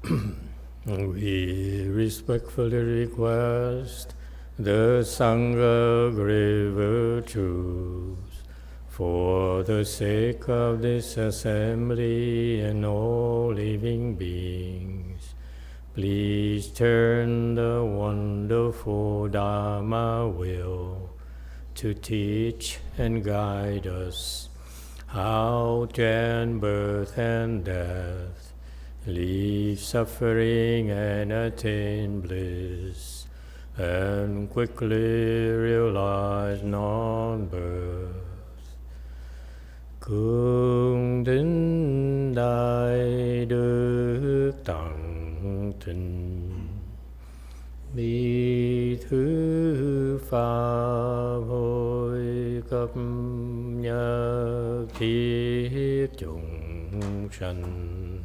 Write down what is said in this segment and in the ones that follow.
We respectfully request the Sangha great virtues for the sake of this assembly and all living beings. Please turn the wonderful Dharma wheel to teach and guide us how to end birth and death, leave suffering and attain bliss, and quickly realize non-birth. Cung kính đại đức tặng thịnh, bi thứ pháp hội cấp nhất thiết chúng sanh,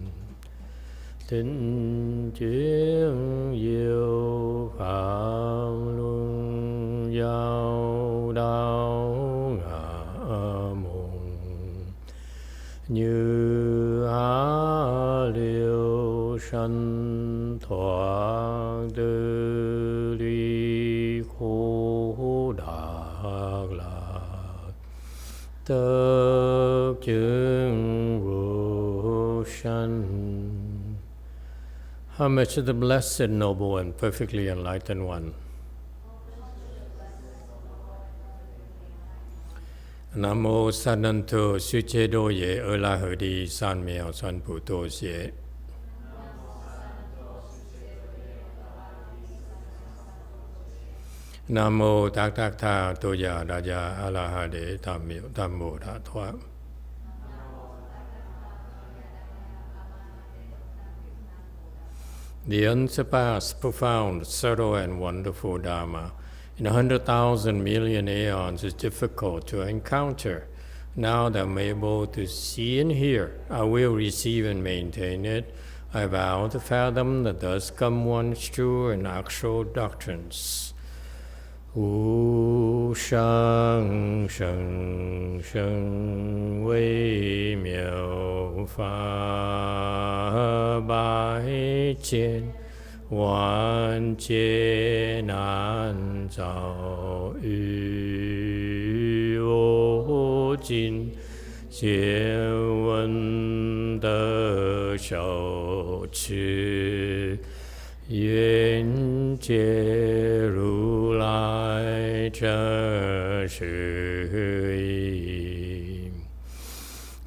tín chuyên diệu pháp luân giao đạo ngã môn, như á liêu sanh thoát tư ly khổ đạc lạc, tất chứng vô sanh. Homage to the Blessed, Noble, and Perfectly Enlightened One. Nam mô Sananto Sư Chế Đô Ye Ơ La Hờ Đi San Miao San Pu Tô Xie. Nam mô Tát Tát Tha Tô Già Đà Già A La Ha Đế Tam Miệu Tam Bồ Đà Thoát. The unsurpassed, profound, subtle, and wonderful Dharma in 100,000 million aeons is difficult to encounter. Now that I'm able to see and hear, I will receive and maintain it. I vow to fathom the thus come one's true and actual doctrines. Wu shang sheng sheng wei miao fa bai jian wan jie nan zao yu o jin jie wen de shou qi yuan jie ru lai zhe shi yi.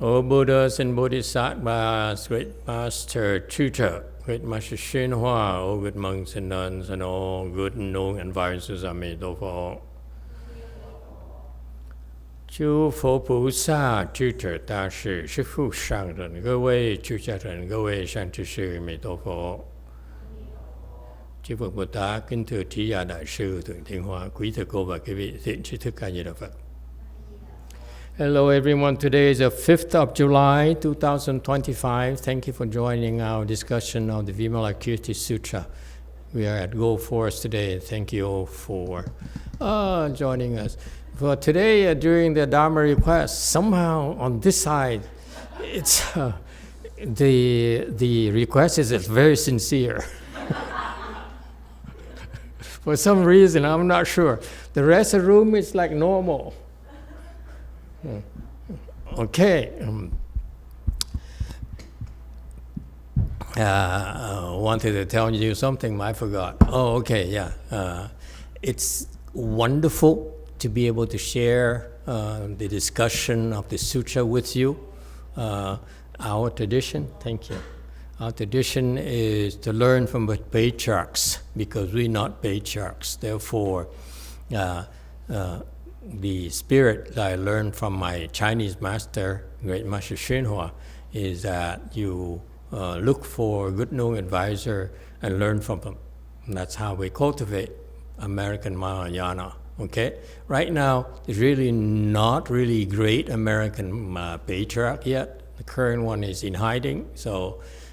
O Buddhas and Bodhisattvas, great Master, Tutor, great Master YongHua, all good monks and nuns, and all good and known advisors of Emitofuo. 诸佛菩萨、智者大士、师父上人、各位出家人、各位善知识、弥陀佛。Chư Phật Bồ Tát, kính thưa Trí Gia Đại sư Thượng Thiên Hoa, quý thầy cô và quý vị thiện tri thức A Di Đà Phật. Hello everyone, today is the 5th of July 2025. Thank you for joining our discussion of the Vimalakirti Sutra. We are at Go Forest today. Thank you all for joining us. For today, during the Dharma request, somehow on this side, it's the request is very sincere. For some reason, I'm not sure. The rest of the room is like normal. Okay. Wanted to tell you something, I forgot. Oh, okay, yeah. It's wonderful to be able to share the discussion of the sutra with you. Our tradition, thank you. Our tradition is to learn from the patriarchs, because we're not patriarchs. Therefore, the spirit that I learned from my Chinese master, great Master YongHua, is that you look for a good known advisor and learn from them. And that's how we cultivate American Mahayana. Okay? Right now, there's really not really great American patriarch yet. The current one is in hiding,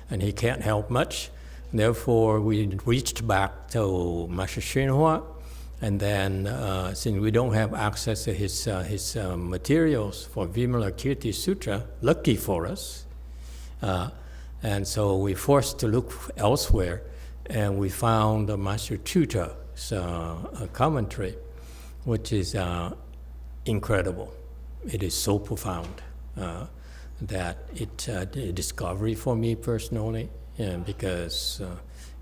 and he can't help much. Therefore, we reached back to Master YongHua, and then since we don't have access to his materials for Vimalakirti Sutra, lucky for us, And so we forced to look elsewhere, and we found the Master Tutor's commentary, which is incredible. It is so profound that it's a discovery for me personally, because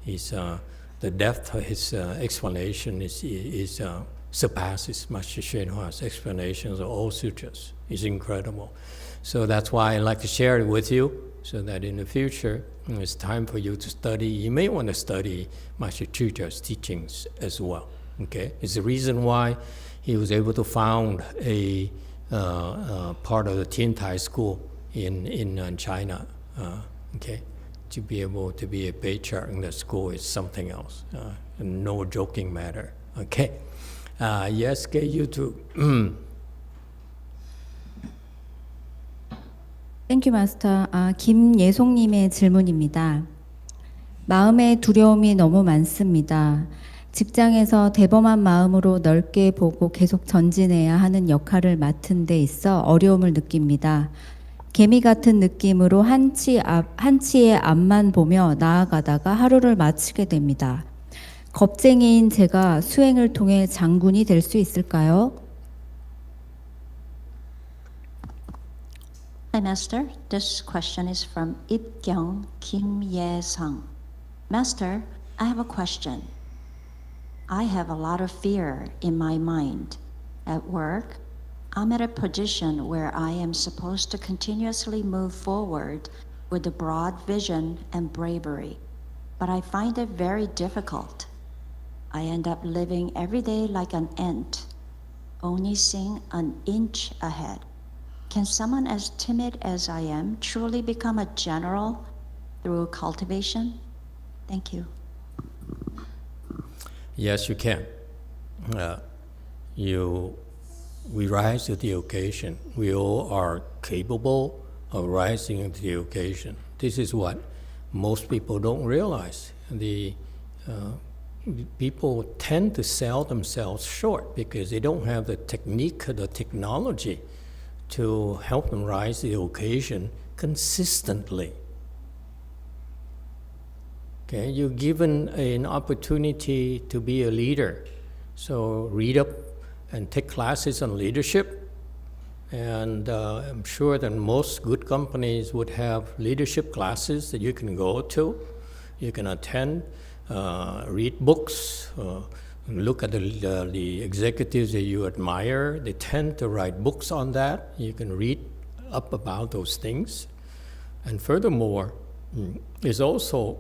the depth of his explanation is surpasses Master YongHua's explanations of all sutras. It's incredible. So that's why I like to share it with you, so that in the future, when it's time for you to study, you may want to study Master Tutor's teachings as well. Okay, it's the reason why he was able to found a part of the Tiantai school in China. Okay, to be able to be a patriarch in the school is something else. No joking matter. Okay, yes, get you to. 땡큐 마스터. 김예송님의 질문입니다. 마음의 두려움이 너무 많습니다. 직장에서 대범한 마음으로 넓게 보고 계속 전진해야 하는 역할을 맡은 데 있어 어려움을 느낍니다. 개미 같은 느낌으로 한 치의 앞만 보며 나아가다가 하루를 마치게 됩니다. 겁쟁이인 제가 수행을 통해 장군이 될 수 있을까요? Hi, Master. This question is from Ipgyong Kim Ye-sung. Master, I have a question. I have a lot of fear in my mind. At work, I'm at a position where I am supposed to continuously move forward with a broad vision and bravery, but I find it very difficult. I end up living every day like an ant, only seeing an inch ahead. Can someone as timid as I am truly become a general through cultivation? Thank you. Yes, you can. We rise to the occasion. We all are capable of rising to the occasion. This is what most people don't realize. People tend to sell themselves short because they don't have the technique, the technology to help them rise to the occasion consistently. Okay, you're given an opportunity to be a leader. So read up and take classes on leadership. And I'm sure that most good companies would have leadership classes that you can go to. You can attend, read books, look at the executives that you admire. They tend to write books on that. You can read up about those things. And furthermore, it's also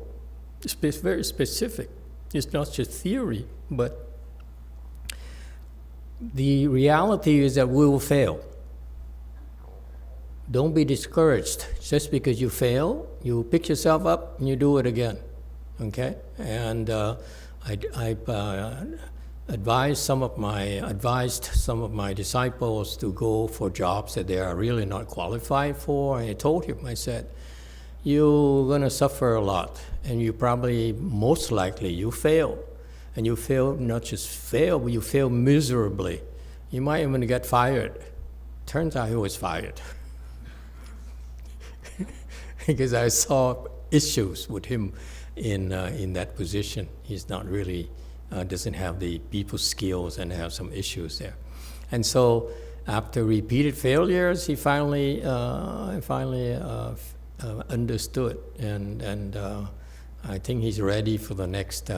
very specific. It's not just theory, but the reality is that we will fail. Don't be discouraged. Just because you fail, you pick yourself up and you do it again. Okay? And I've advised some of my disciples to go for jobs that they are really not qualified for. And I told him, I said, you're going to suffer a lot, and you probably, most likely, you fail. And you fail, not just fail, but you fail miserably. You might even get fired. Turns out he was fired. Because I saw issues with him in that position. He's not really, doesn't have the people skills and have some issues there. And so after repeated failures, he finally understood, and I think he's ready for the next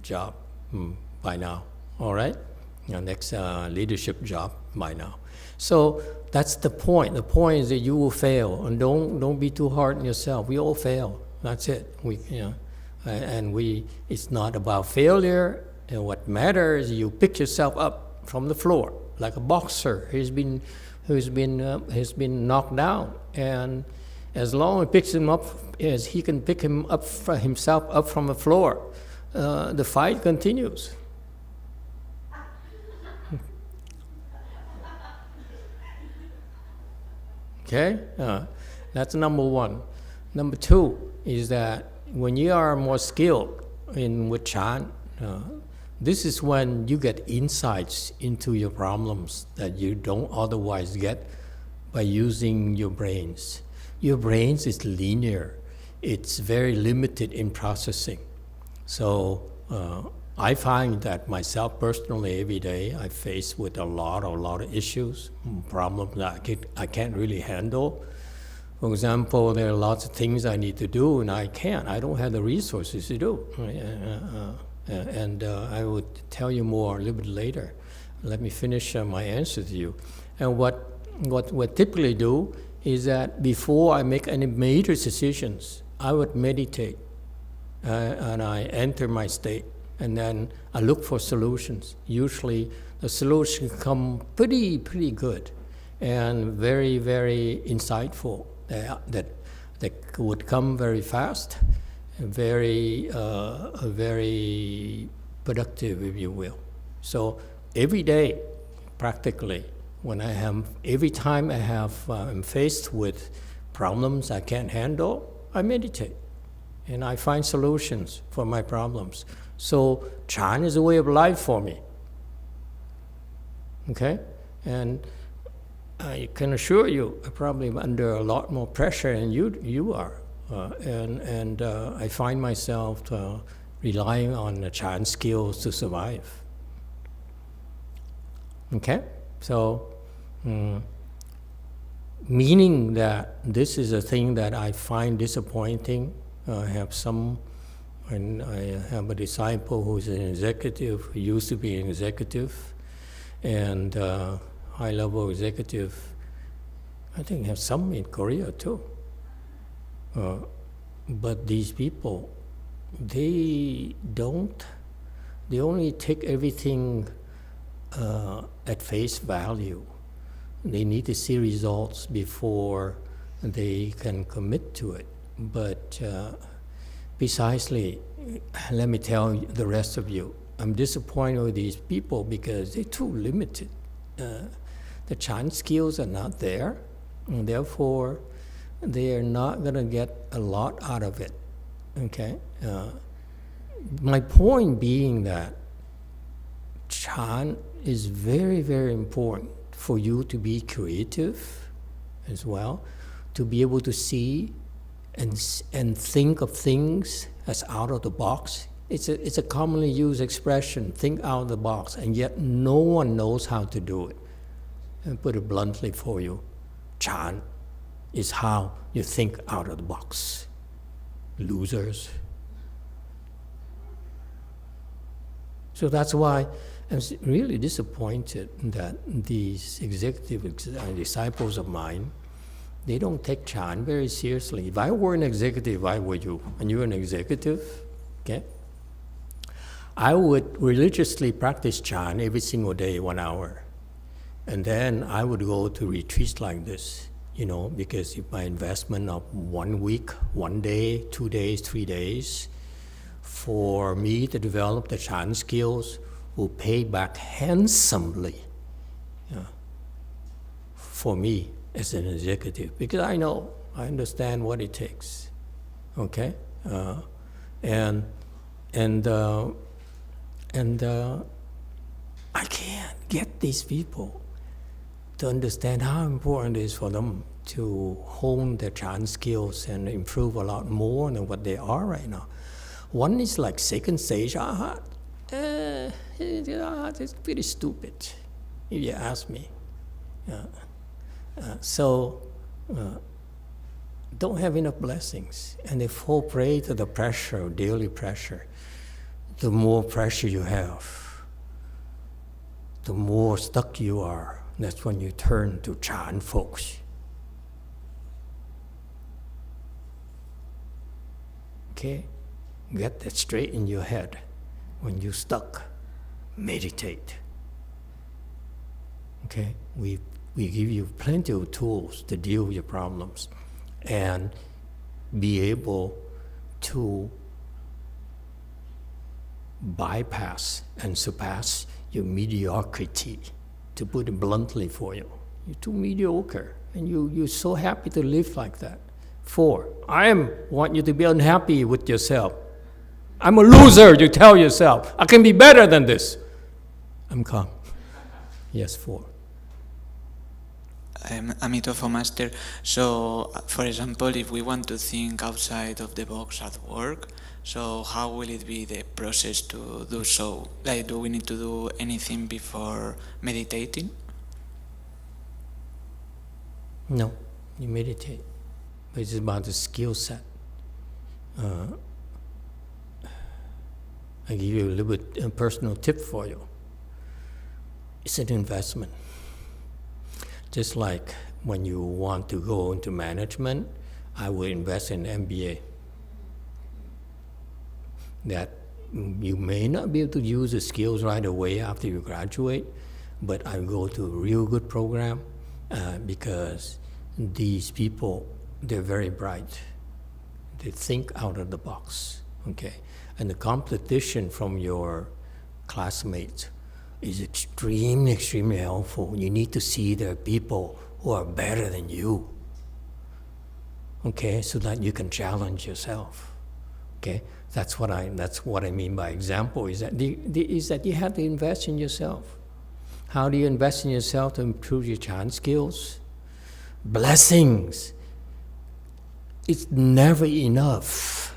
job by now. All right, next leadership job by now. So that's the point. The point is that you will fail, and don't be too hard on yourself. We all fail. That's it. It's not about failure. And what matters is you pick yourself up from the floor like a boxer who's been knocked down, and as long as he picks him up, as he can pick himself up from the floor, the fight continues. Okay, that's number one. Number two is that when you are more skilled with Chan, this is when you get insights into your problems that you don't otherwise get by using your brains. your brain is linear. It's very limited in processing. So I find that myself personally every day I face with a lot of issues, problems that I can't really handle. For example, there are lots of things I need to do and I can't. I don't have the resources to do. And I would tell you more a little bit later. Let me finish my answer to you. And what we typically do is that before I make any major decisions, I would meditate and I enter my state. And then I look for solutions. Usually the solutions come pretty good and very, very insightful. That would come very fast, and very productive, if you will. So every day, practically, every time I'm faced with problems I can't handle, I meditate, and I find solutions for my problems. So Chan is a way of life for me. Okay, and I can assure you, I'm probably under a lot more pressure than you are, and I find myself relying on the Chan skills to survive. Okay, so meaning that this is a thing that I find disappointing. I have a disciple who's an executive, who used to be an executive, and high-level executive. I think have some in Korea too. But these people, they only take everything at face value. They need to see results before they can commit to it. But precisely, let me tell the rest of you, I'm disappointed with these people because they're too limited. The Chan skills are not there, and therefore they are not going to get a lot out of it. Okay? My point being that Chan is very, very important for you to be creative as well, to be able to see and think of things as out of the box. It's a commonly used expression, think out of the box, and yet no one knows how to do it. And put it bluntly for you, Chan is how you think out of the box. Losers. So that's why I'm really disappointed that these executive disciples of mine, they don't take Chan very seriously. If I were an executive, why would you? And you're an executive, okay? I would religiously practice Chan every single day, 1 hour. And then I would go to retreats like this, because if my investment of 1 week, 1 day, 2 days, 3 days, for me to develop the Chan skills will pay back handsomely for me as an executive, because I understand what it takes, okay? And I can't get these people to understand how important it is for them to hone their Chan skills and improve a lot more than what they are right now. One is like second stage Arhat. It's pretty stupid, if you ask me. Don't have enough blessings, and they fall prey to the pressure, daily pressure. The more pressure you have, the more stuck you are. That's when you turn to Chan folks. Okay? Get that straight in your head. When you're stuck, meditate. Okay? We give you plenty of tools to deal with your problems and be able to bypass and surpass your mediocrity, to put it bluntly for you. You're too mediocre, and you're so happy to live like that. 4, I want you to be unhappy with yourself. I'm a loser, you tell yourself. I can be better than this. I'm calm. Yes, 4. Emitofuo Master. So, for example, if we want to think outside of the box at work, so how will it be the process to do so? Like, do we need to do anything before meditating? No, you meditate. But it's about the skill set. I give you a little bit a personal tip for you. It's an investment. Just like when you want to go into management, I would invest in MBA. That you may not be able to use the skills right away after you graduate, but I go to a real good program because these people, they're very bright. They think out of the box, okay? And the competition from your classmates is extremely, extremely helpful. You need to see there are people who are better than you, okay, so that you can challenge yourself, okay? That's what I mean by example, is that you have to invest in yourself. How do you invest in yourself to improve your chant skills? Blessings. It's never enough.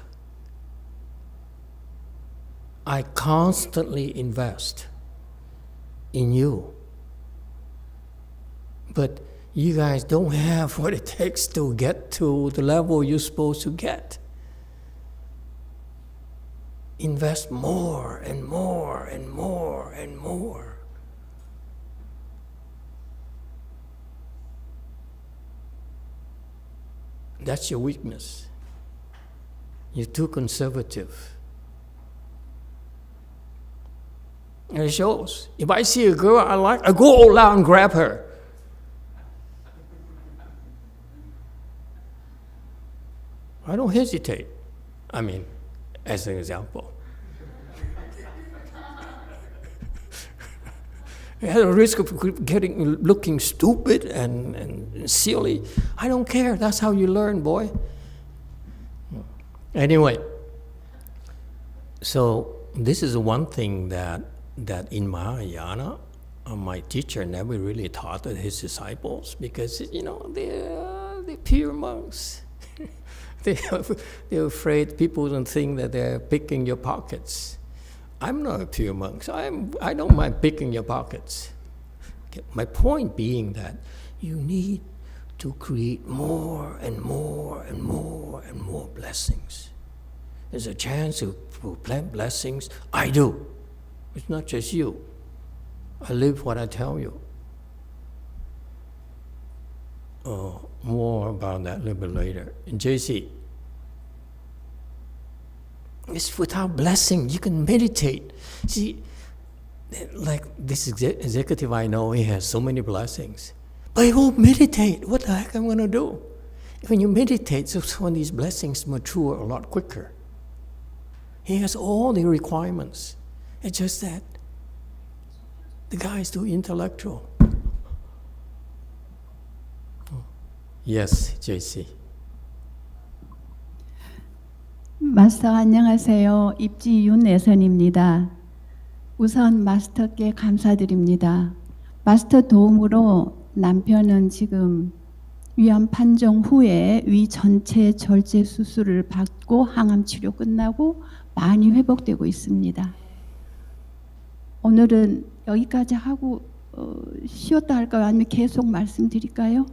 I constantly invest in you. But you guys don't have what it takes to get to the level you're supposed to get. Invest more and more and more and more. That's your weakness. You're too conservative. And it shows. If I see a girl I like, I go all out and grab her. I don't hesitate. I mean, as an example. I had a risk of looking stupid and silly. I don't care. That's how you learn, boy. Anyway, so this is one thing that in Mahayana, my teacher never really taught his disciples because, they're pure monks. They're afraid people don't think that they're picking your pockets. I'm not a pure monk, so I don't mind picking your pockets. Okay. My point being that you need to create more and more and more and more blessings. There's a chance to plant blessings. I do. It's not just you. I live what I tell you. More about that a little bit later. In JC, it's without blessing, you can meditate. See, like this executive I know, he has so many blessings. But he won't meditate. What the heck am I going to do? When you meditate, so when these blessings mature a lot quicker. He has all the requirements. It's just that the guy is too intellectual. Yes, JC. 마스터 안녕하세요. 입지 윤내선입니다. 우선 마스터께 감사드립니다. 마스터 도움으로 남편은 지금 위암 판정 후에 위 전체 절제 수술을 받고 항암 치료 끝나고 많이 회복되고 있습니다. 오늘은 여기까지 하고 쉬었다 할까요? 아니면 계속 말씀드릴까요?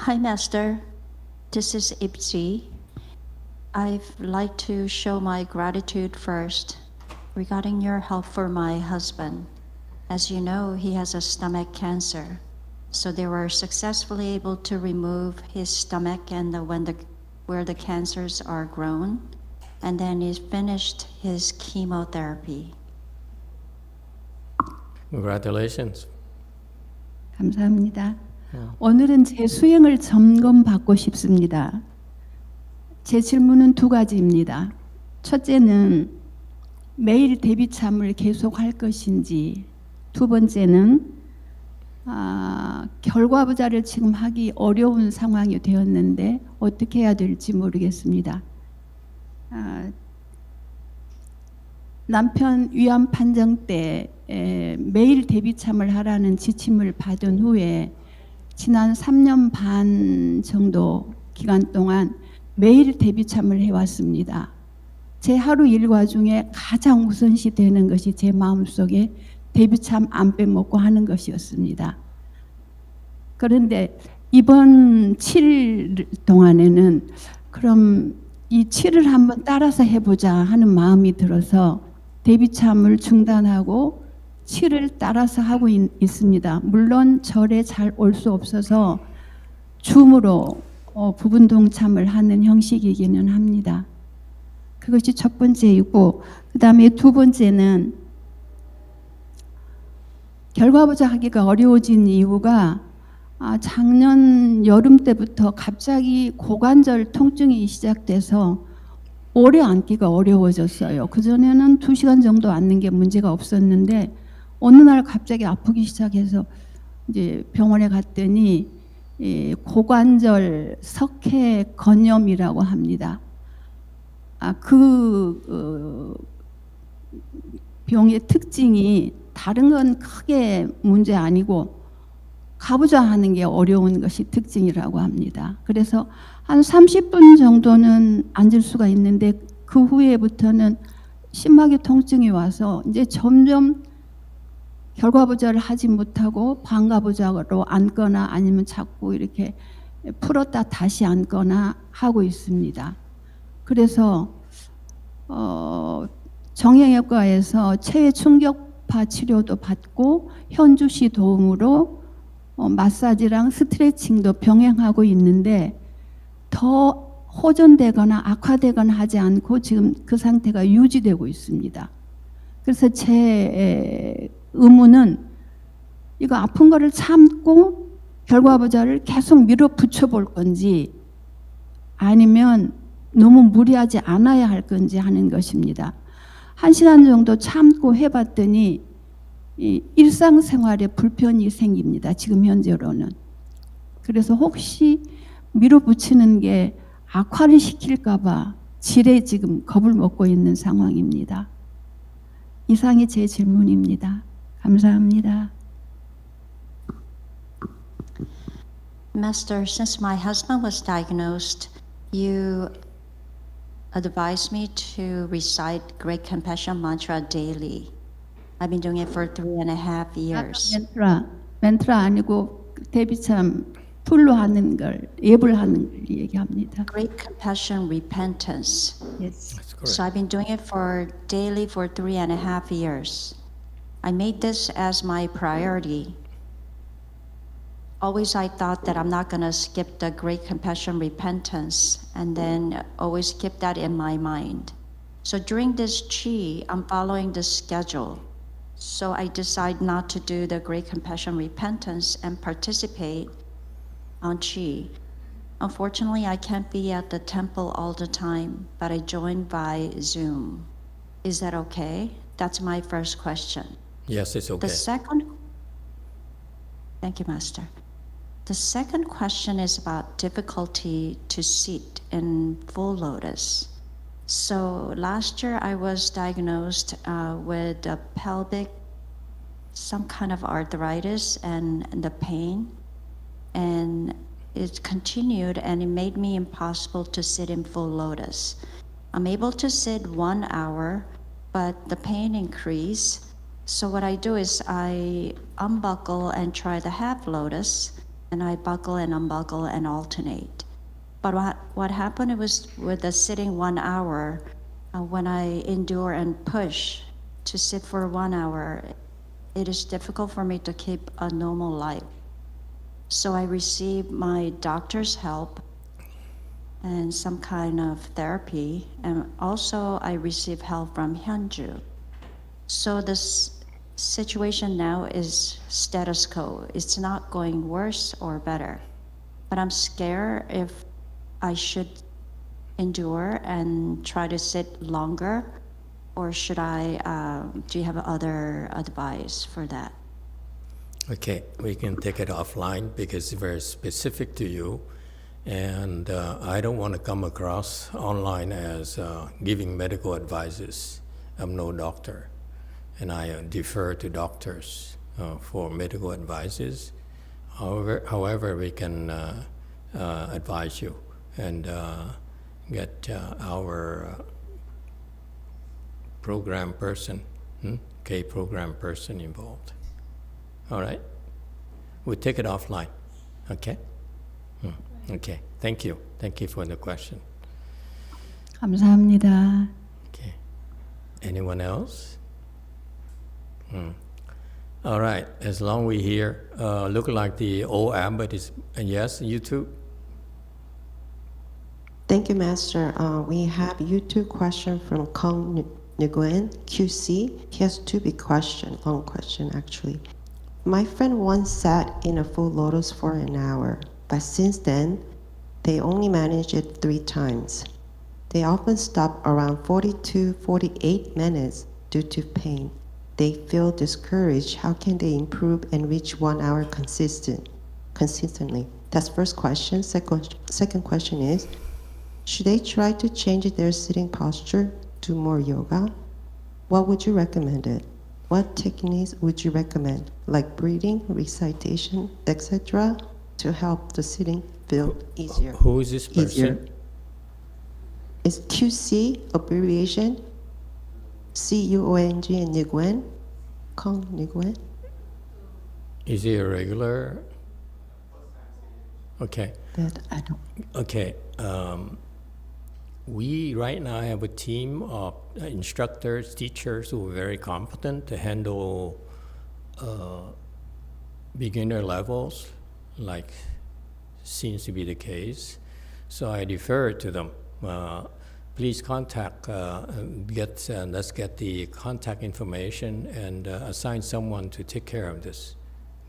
Hi, Master. This is Ipsi. I'd like to show my gratitude first regarding your help for my husband. As you know, he has a stomach cancer. So they were successfully able to remove his stomach and where the cancers are grown. And then he finished his chemotherapy. Congratulations. 감사합니다. 오늘은 제 수행을 점검받고 싶습니다. 제 질문은 두 가지입니다. 첫째는 매일 대비참을 계속할 것인지, 두 번째는 결과부자를 지금 하기 어려운 상황이 되었는데 어떻게 해야 될지 모르겠습니다. 남편 위암 판정 때 매일 대비참을 하라는 지침을 받은 후에 지난 3년 반 정도 기간 동안 매일 대비참을 해왔습니다. 제 하루 일과 중에 가장 우선시 되는 것이 제 마음속에 대비참 안 빼먹고 하는 것이었습니다. 그런데 이번 7일 동안에는 그럼 이 7을 한번 따라서 해보자 하는 마음이 들어서 대비참을 중단하고 7을 따라서 하고 있습니다. 물론 절에 잘 올 수 없어서 줌으로 부분 동참을 하는 형식이기는 합니다. 그것이 첫 번째이고, 그 다음에 두 번째는 결과보자 하기가 어려워진 이유가 작년 여름 때부터 갑자기 고관절 통증이 시작돼서 오래 앉기가 어려워졌어요. 그전에는 2시간 정도 앉는 게 문제가 없었는데 어느 날 갑자기 아프기 시작해서 이제 병원에 갔더니 고관절 석회 건염이라고 합니다. 그 병의 특징이 다른 건 크게 문제 아니고 가보자 하는 게 어려운 것이 특징이라고 합니다. 그래서 한 30분 정도는 앉을 수가 있는데 그 후에부터는 심하게 통증이 와서 이제 점점 결과보자를 하지 못하고 반가보자로 앉거나 아니면 자꾸 이렇게 풀었다 다시 앉거나 하고 있습니다. 그래서 정형외과에서 체외 충격파 치료도 받고 현주씨 도움으로 마사지랑 스트레칭도 병행하고 있는데 더 호전되거나 악화되거나 하지 않고 지금 그 상태가 유지되고 있습니다. 그래서 제 의무는 이거 아픈 거를 참고 결과보자를 계속 밀어붙여 볼 건지 아니면 너무 무리하지 않아야 할 건지 하는 것입니다. 1시간 정도 참고 해봤더니 일상생활에 불편이 생깁니다. 지금 현재로는. 그래서 혹시 밀어붙이는 게 악화를 시킬까 봐 지레 지금 겁을 먹고 있는 상황입니다. 이상이 제 질문입니다. 감사합니다. Master, since my husband was diagnosed, you advised me to recite Great Compassion Mantra daily. I've been doing it for 3.5 years. 멘트라 아니고 대비참 풀로 하는 걸 예불 하는 걸 얘기합니다. Great Compassion Repentance. Yes. That's correct. So I've been doing it for daily for 3.5 years. I made this as my priority. Always I thought that I'm not going to skip the Great Compassion Repentance, and then always keep that in my mind. So during this Qi, I'm following the schedule. So I decide not to do the Great Compassion Repentance and participate on Qi. Unfortunately, I can't be at the temple all the time, but I join by Zoom. Is that okay? That's my first question. Yes, it's okay. Thank you, Master. The second question is about difficulty to sit in full lotus. So last year I was diagnosed with a pelvic, some kind of arthritis and the pain, and it continued and it made me impossible to sit in full lotus. I'm able to sit 1 hour, but the pain increased. So what I do is I unbuckle and try the half lotus, and I buckle and unbuckle and alternate. But what happened was with the sitting 1 hour, when I endure and push to sit for 1 hour, it is difficult for me to keep a normal life. So I receive my doctor's help and some kind of therapy, and also I receive help from Hyunju. So this situation now is status quo. It's not going worse or better, but I'm scared if I should endure and try to sit longer, or should I, do you have other advice for that? Okay, we can take it offline because it's very specific to you. And I don't want to come across online as giving medical advices. I'm no doctor, and I defer to doctors for medical advices. However, we can advise you and get our program person, K program person involved. All right? We'll take it offline, okay? Okay, thank you. Thank you for the question. 감사합니다. Okay. Anyone else? All right, as long we hear, look like the old abbot is, yes, you too? Thank you, Master. We have YouTube question from Kong Nguyen, QC. He has two big questions, long question actually. My friend once sat in a full lotus for an hour, but since then, they only manage it 3 times. They often stop around 42, 48 minutes due to pain. They feel discouraged. How can they improve and reach 1 hour consistently? That's first question. Second question is, should they try to change their sitting posture, do more yoga? What would you recommend it? What techniques would you recommend, like breathing, recitation, etc., to help the sitting feel easier? Who is this person? Easier. It's QC, abbreviation, CUONG and Nguyen, Kong Nguyen. Is he a regular? Okay. That I don't. Okay. We right now have a team of instructors, teachers who are very competent to handle beginner levels, like seems to be the case. So I defer to them. Please contact, let's get the contact information and assign someone to take care of this,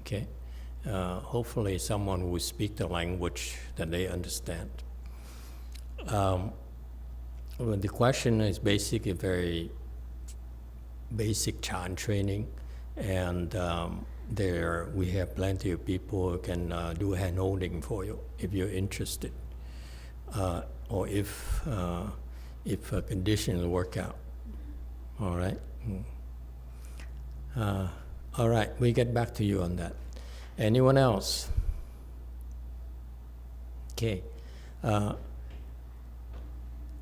okay? Hopefully someone who will speak the language that they understand. Well, the question is basically very basic Chan training, and there we have plenty of people who can do hand holding for you if you're interested, or if a condition will work out. All right. All right. We get back to you on that. Anyone else? Okay.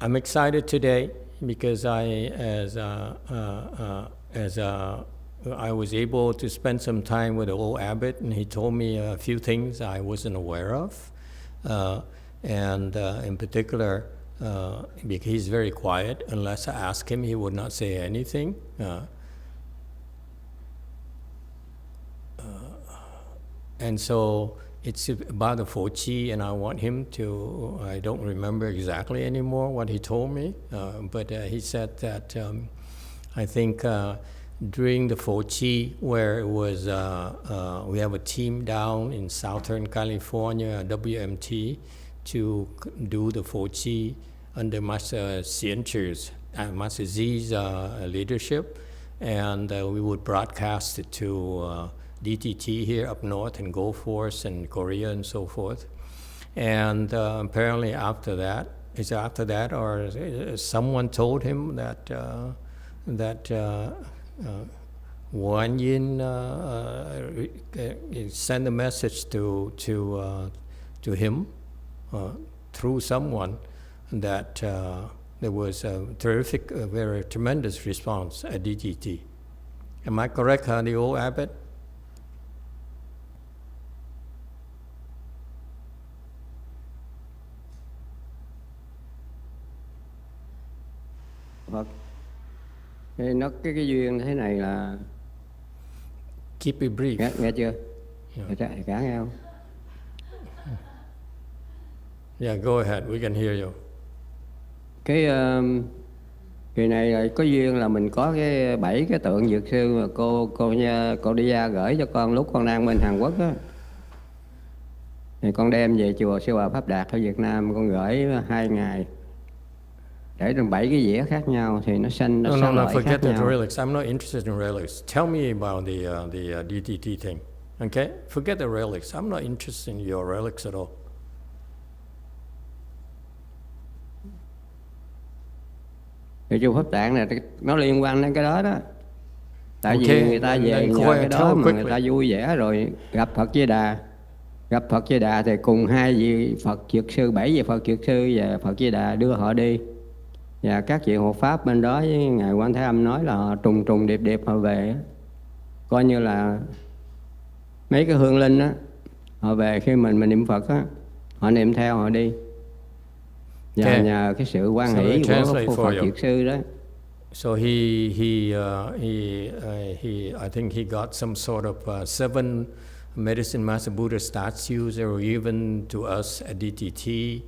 I'm excited today because I was able to spend some time with the old abbot, and he told me a few things I wasn't aware of, and in particular, because he's very quiet. Unless I ask him, he would not say anything. And so it's about the Fochi, and I want him to, I don't remember exactly anymore what he told me, but he said that I think during the Fochi, where it was, we have a team down in Southern California, WMT, to do the Fochi under Master Xianzhi's, Master Zi's leadership, and we would broadcast it to DTT here up north and Gulf Force and Korea and so forth. And apparently after that, is it after that, or someone told him that Wan Yin sent a message to him through someone that there was a terrific, very tremendous response at DTT. Am I correct, the old abbot? Phật. Nó cái duyên thế này là Keep it brief. nghe chưa? Cả nghe không? Yeah, go ahead. We can hear you. Cái kỳ này là có duyên là mình có cái 7 cái tượng Dược Sư mà cô đi ra gửi cho con lúc con đang bên Hàn Quốc á. Thì con đem về chùa Sư Hòa Pháp Đạt ở Việt Nam, con gửi 2 ngày. Để trong 7 cái dĩa khác nhau thì nó xanh, nó No, loại forget khác the nhau. relics. I'm not interested in relics. Tell me about the DTT thing. Okay? Forget the relics. I'm not interested in your relics at all. Thì chùa Pháp Tạng này nó liên quan đến cái đó đó. Tại Okay, vì người ta and về then nhờ go cái ahead, đó tell mà người quickly. ta vui vẻ rồi gặp Phật Di Đà. Gặp Phật Di Đà thì cùng hai vị Phật Dược Sư, 7 vị Phật Dược Sư và Phật Di Đà đưa họ đi. Và các vị hộ pháp bên đó với Ngài Quan Thế Âm nói là họ trùng trùng điệp điệp họ về. Coi như là mấy cái hương linh á, họ về khi mình niệm Phật á, họ niệm theo họ đi. Và Okay. nhờ cái sự quan So hỷ I của translate for Phật you. Dược Sư đó. So he I think he got some sort of 7 Medicine Master Buddha statues that were given to us at DTT,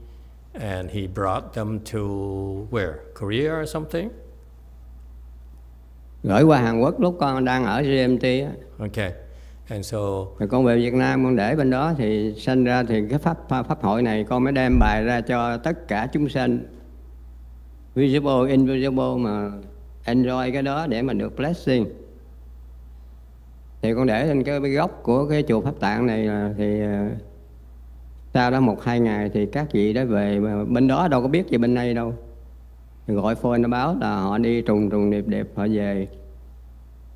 and he brought them to where? Korea or something? Gửi qua Hàn Quốc lúc con đang ở GMT á. Okay, and so Rồi con về Việt Nam con để bên đó thì sanh ra thì cái pháp hội này con mới đem bài ra cho tất cả chúng sanh, visible, invisible, mà enjoy cái đó để mà được blessing. Thì con để lên cái góc của cái chùa Pháp Tạng này thì sau đó 1-2 ngày thì các vị đó về, mà bên đó đâu có biết gì bên đây đâu. Thì gọi phone nó báo là họ đi trùng điệp điệp họ về.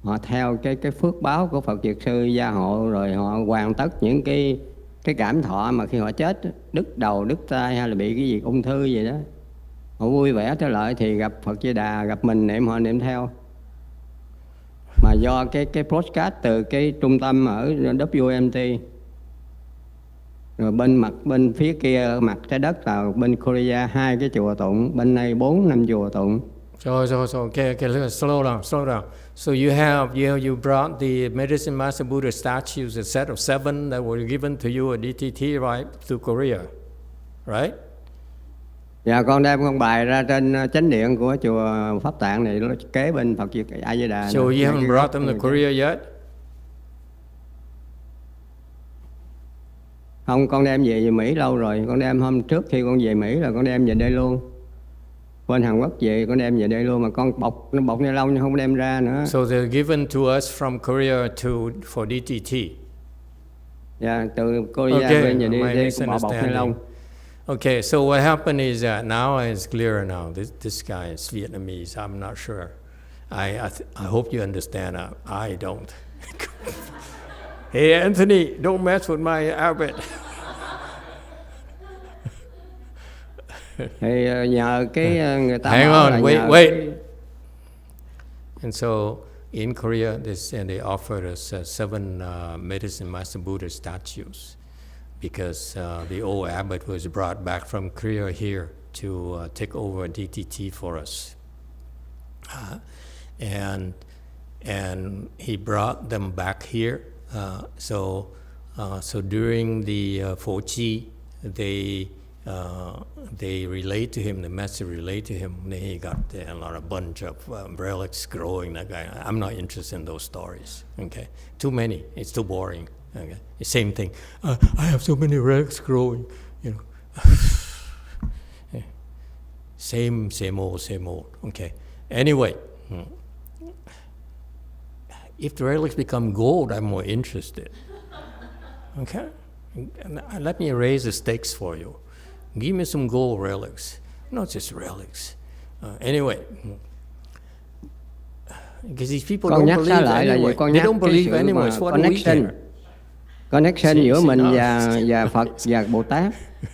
Họ theo cái phước báo của Phật Dược Sư gia hộ, rồi họ hoàn tất những cái cảm thọ mà khi họ chết, đứt đầu, đứt tay hay là bị cái gì ung thư gì đó, họ vui vẻ trở lại thì gặp Phật Di Đà, gặp mình niệm, họ niệm theo. Mà do cái broadcast từ cái trung tâm ở WMT, rồi bên phía kia mặt trái đất là bên Korea 2 cái chùa tụng, bên này 4-5 chùa tụng. So okay, slow down. So you brought the Medicine Master Buddha statues, a set of 7 that were given to you at DTT, right, to Korea, right? Dạ, con đem con bài ra trên chánh điện của chùa Pháp Tạng này, nó kế bên Phật A Di Đà. So you haven't brought them to Korea yet? Không, con đem về Mỹ lâu rồi. Con đem hôm trước khi con về Mỹ là con đem về đây luôn. Bên Hàn Quốc về con đem về đây luôn, mà con bọc ni lông nhưng không đem ra nữa. So they're given to us from Korea for DTT. Dạ, từ Korea bên về đây con bọc ni lông. Okay, so what happened is that now it's clearer now. This guy is Vietnamese. I'm not sure. I hope you understand. I don't. Hey Anthony, don't mess with my Arabic. Thì nhờ cái người ta hang bảo on, là wait. And so in Korea, they offered us 7 Medicine Master Buddha statues, because the old abbot was brought back from Korea here to take over DTT for us, and he brought them back here. So during the Phổ Chi, they relate to him, the master relate to him. He got a lot of bunch of relics growing. That guy, I'm not interested in those stories. Okay, too many. It's too boring. Okay, the same thing. I have so many relics growing. You know, same old. Okay. Anyway, if the relics become gold, I'm more interested. Okay, let me raise the stakes for you. Give me some gold relics, not just relics. Anyway, because these people don't believe anyway. They don't believe anyway. What do we care? Connection giữa mình và Phật và Bồ Tát,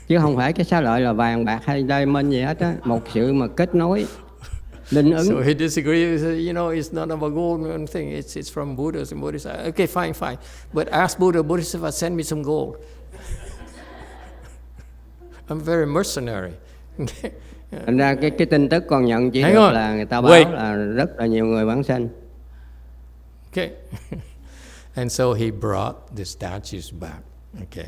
chứ không phải cái xá lợi là vàng bạc hay diamond gì hết á. Một sự mà kết nối, linh ứng. So he disagrees. You know, it's not about gold thing. It's from Buddhas and Bodhisattvas. Okay, fine. But ask Buddha, Bodhisattva, send me some gold. I'm very mercenary. Thành ra cái tin tức con nhận chỉ được là người ta báo là rất là nhiều người vãng sanh. Okay. And so he brought the statues back. Okay.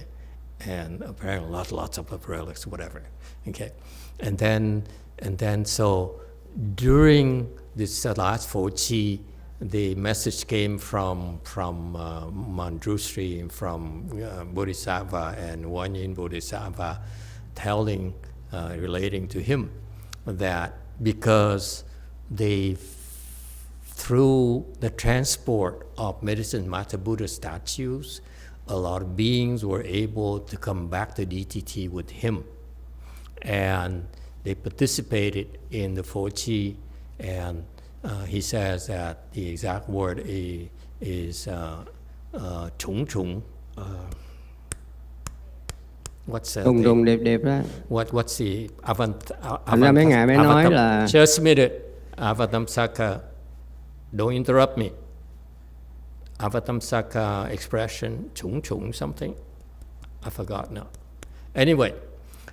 And apparently lots of relics, whatever. Okay. And then so during this last Phổ Chi, the message came from Manjushri, from Bodhisattva and Wanyin Bodhisattva, relating to him that because through the transport of Medicine Master Buddha statues, a lot of beings were able to come back to DTT with him, and they participated in the Phổ Chi And he says that the exact word is trùng trùng. What's Trùng trùng điệp điệp đó. What's the Thành ra mấy ngài mới nói là just a minute. Avatamsaka, don't interrupt me. Avatamsaka expression, trùng trùng something. I forgot now. Anyway,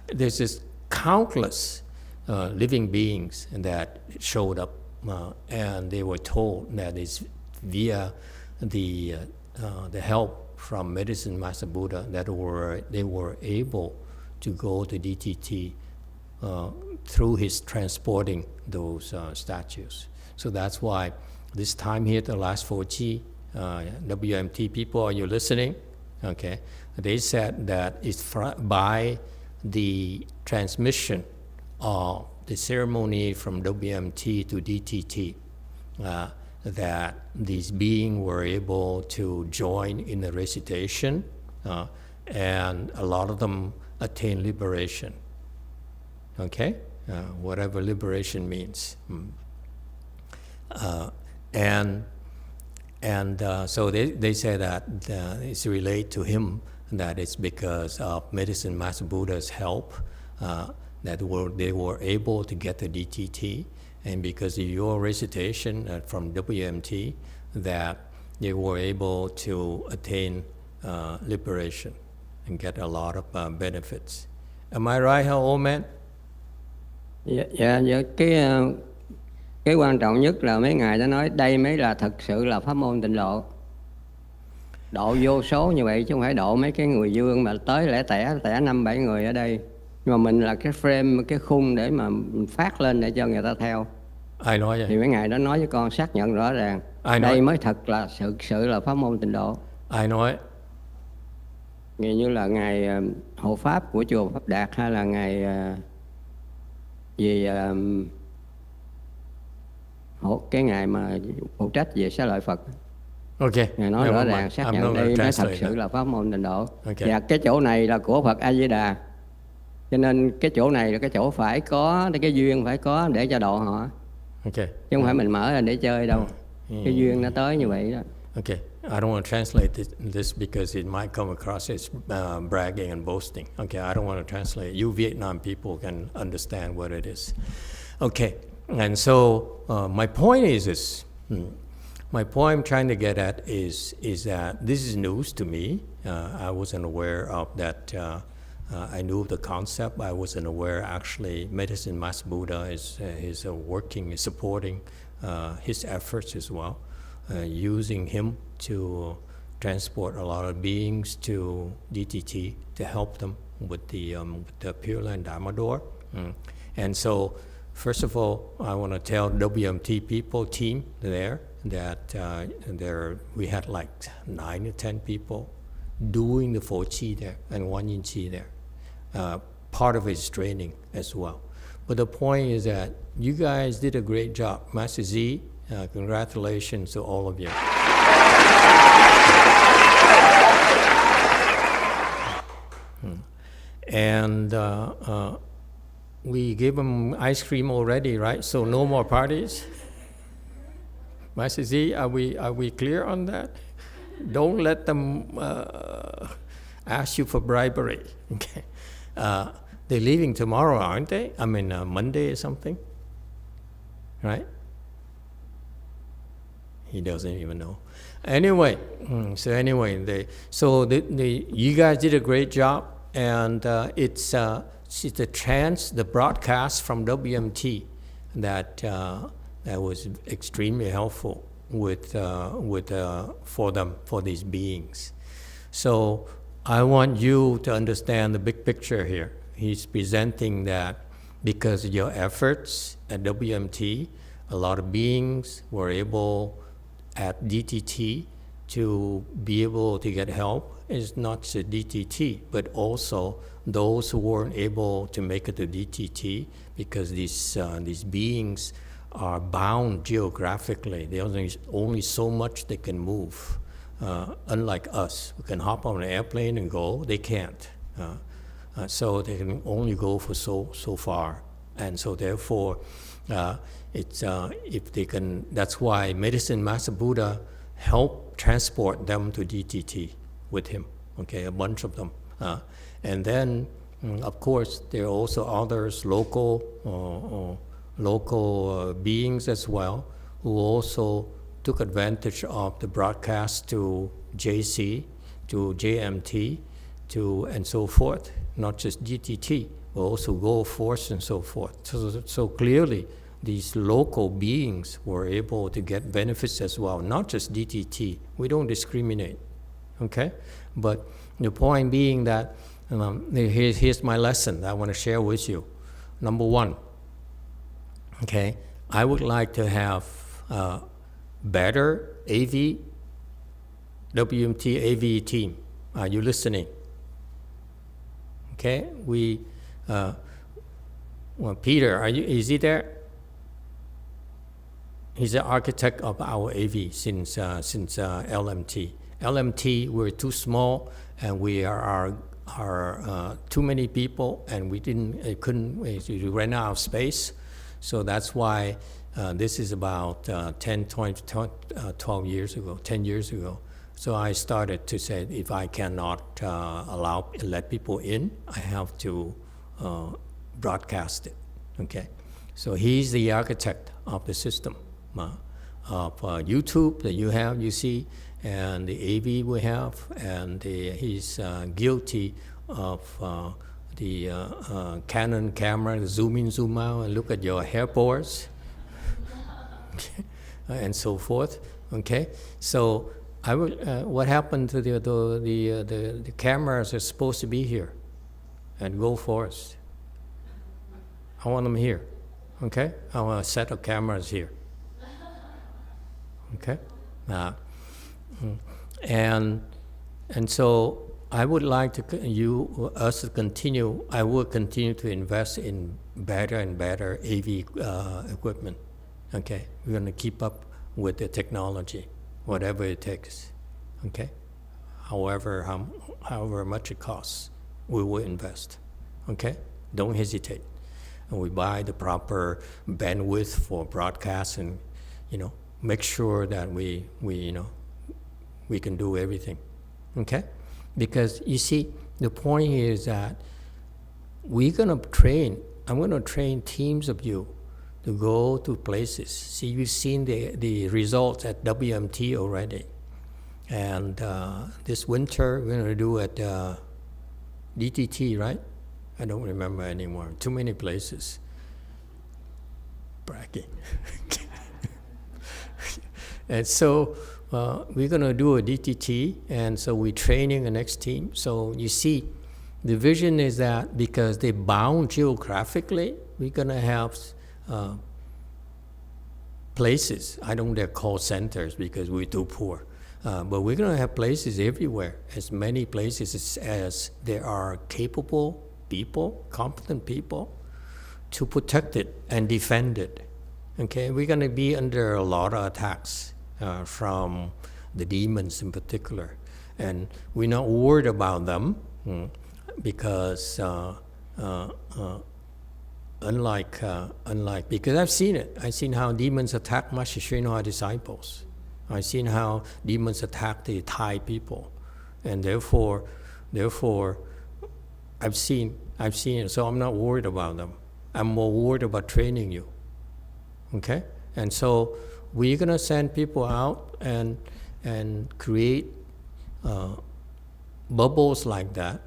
there's this countless living beings that showed up, and they were told that it's via the help from Medicine Master Buddha that they were able to go to DTT through his transporting those statues. So that's why this time here, the last 4G, WMT people, are you listening? Okay. They said that it's by the transmission of the ceremony from WMT to DTT that these beings were able to join in the recitation, and a lot of them attain liberation. Okay? Whatever liberation means. So they say that it's related to him, that it's because of Medicine Master Buddha's help that they were able to get the DTT, and because of your recitation from WMT, that they were able to attain liberation and get a lot of benefits. Am I right, old man? Dạ, cái quan trọng nhất là mấy ngài đã nói đây mới là thật sự là pháp môn tịnh độ. Độ vô số như vậy chứ không phải độ mấy cái người dương mà tới lẻ tẻ 5-7 người ở đây. Nhưng mà mình là cái frame, cái khung để mà mình phát lên để cho người ta theo. Ai nói vậy? Thì mấy ngài đã nói với con xác nhận rõ ràng. Đây mới thật là sự là pháp môn tịnh độ. Ai nói? Như là ngài hộ pháp của chùa Pháp Đạt, hay là ngài cái ngài mà phụ trách về xá lợi Phật. Okay. Ngài nói rõ ràng xác nhận đây mới thật sự là pháp môn tịnh độ. Và cái chỗ này là của Phật A Di Đà, cho nên cái chỗ này là cái chỗ phải có, cái duyên phải có để cho độ họ. Chứ không phải mình mở ra để chơi đâu. Cái duyên nó tới như vậy đó. Okay, I don't want to translate this because it might come across as bragging and boasting. Okay, I don't want to translate. You Vietnam people can understand what it is. Okay, and so my point is this. My point I'm trying to get at is that this is news to me. I wasn't aware of that. I knew the concept. I wasn't aware actually Medicine Master Buddha is working, is supporting his efforts as well. Using him to transport a lot of beings to DTT to help them with the Pure Land Dharma door. And so, first of all, I want to tell WMT people team there that we had like 9 to 10 people doing the 4Chi there and 1 Yin Chi there. Part of it is training as well. But the point is that you guys did a great job. Master Z, congratulations to all of you. And we gave them ice cream already, right? So no more parties. Master Z, are we clear on that? Don't let them ask you for bribery. Okay. They're leaving tomorrow, aren't they? I mean, Monday or something, right? He doesn't even know. Anyway, you guys did a great job, and it's the broadcast from WMT that was extremely helpful for these beings. So I want you to understand the big picture here. He's presenting that because of your efforts at WMT, a lot of beings were able at DTT to be able to get help. It's not just DTT, but also those who weren't able to make it to DTT because these beings are bound geographically. There's only so much they can move. Unlike us, who can hop on an airplane and go, they can't. So they can only go for so far. And so therefore, If they can, that's why Medicine Master Buddha helped transport them to DTT with him. Okay, a bunch of them, and then of course there are also others, local beings as well, who also took advantage of the broadcast to JC, to JMT, and so forth, not just DTT, but also Go Force and so forth. So clearly, these local beings were able to get benefits as well, not just DTT. We don't discriminate, okay? But the point being that, here's my lesson that I want to share with you. Number one, okay, I would like to have better AV, WMT AV team. Are you listening? Okay, Peter, is he there? He's the architect of our AV since LMT. LMT, we're too small, and we are too many people, and we we ran out of space. So that's why this is about 12 years ago, 10 years ago. So I started to say, if I cannot let people in, I have to broadcast it, okay? So he's the architect of the system, of YouTube that you see, and the AV we have, and he's guilty of the Canon camera, the zoom in, zoom out, and look at your hair pores, and so forth, okay? So I will, what happened to the cameras are supposed to be here and Go Forest? I want them here, okay? I want a set of cameras here, okay? And so I would like us to continue. I will continue to invest in better and better AV equipment, okay? We're going to keep up with the technology, whatever it takes, okay? However much it costs, we will invest, okay? Don't hesitate. And we buy the proper bandwidth for broadcast, and make sure that we can do everything, okay? Because you see, the point here is that I'm gonna train teams of you to go to places. See, you've seen the results at WMT already. And this winter, we're gonna do at DTT, right? I don't remember anymore. Too many places. Bragging. And so we're gonna do a DTT, and so we're training the next team. So you see, the vision is that because they're bound geographically, we're gonna have places. I don't dare call centers because we're too poor. But we're going to have places everywhere, as many places as there are capable people, competent people, to protect it and defend it. Okay, we're going to be under a lot of attacks from the demons in particular. And we're not worried about them because because I've seen it. I've seen how demons attack Master Shinhwa disciples. I've seen how demons attack the Thai people, and therefore, I've seen it. So I'm not worried about them. I'm more worried about training you. Okay, and so we're gonna send people out and create bubbles like that,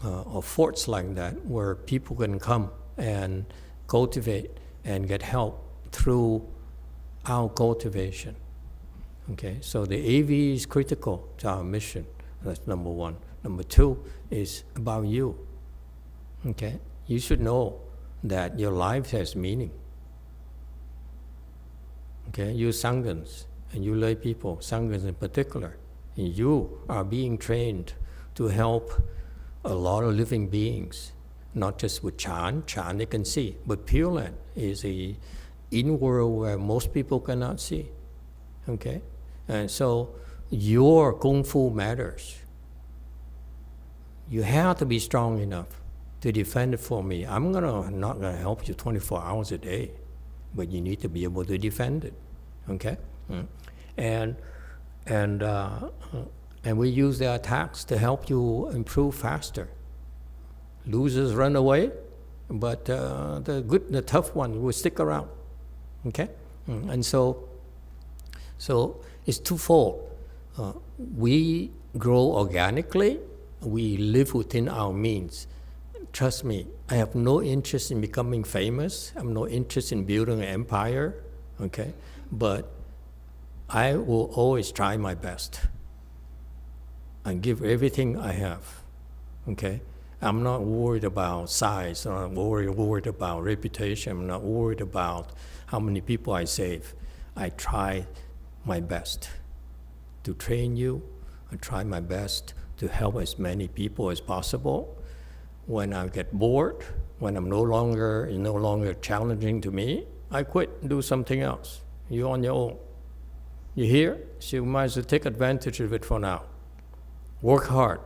or forts like that, where people can come and cultivate and get help through our cultivation. Okay, so the AV is critical to our mission. That's number one. Number two is about you. Okay, you should know that your life has meaning. Okay, you Sanghas and you lay people, Sanghas in particular, and you are being trained to help a lot of living beings, not just with Chan they can see, but Pure Land is a in-world where most people cannot see. Okay, and so your Kung Fu matters. You have to be strong enough to defend it for me. I'm not gonna help you 24 hours a day. but you need to be able to defend it. Okay, and we use the attacks to help you improve faster. Losers run away, but the tough one will stick around. Okay, and so it's twofold. We grow organically. We live within our means. Trust me, I have no interest in becoming famous. I have no interest in building an empire. Okay, but I will always try my best and give everything I have. Okay, I'm not worried about size. I'm not worried about reputation. I'm not worried about how many people I save. I try my best to train you. I try my best to help as many people as possible. When I get bored, when it's no longer challenging to me, I quit and do something else. You're on your own. You hear? So you might as well take advantage of it for now. Work hard,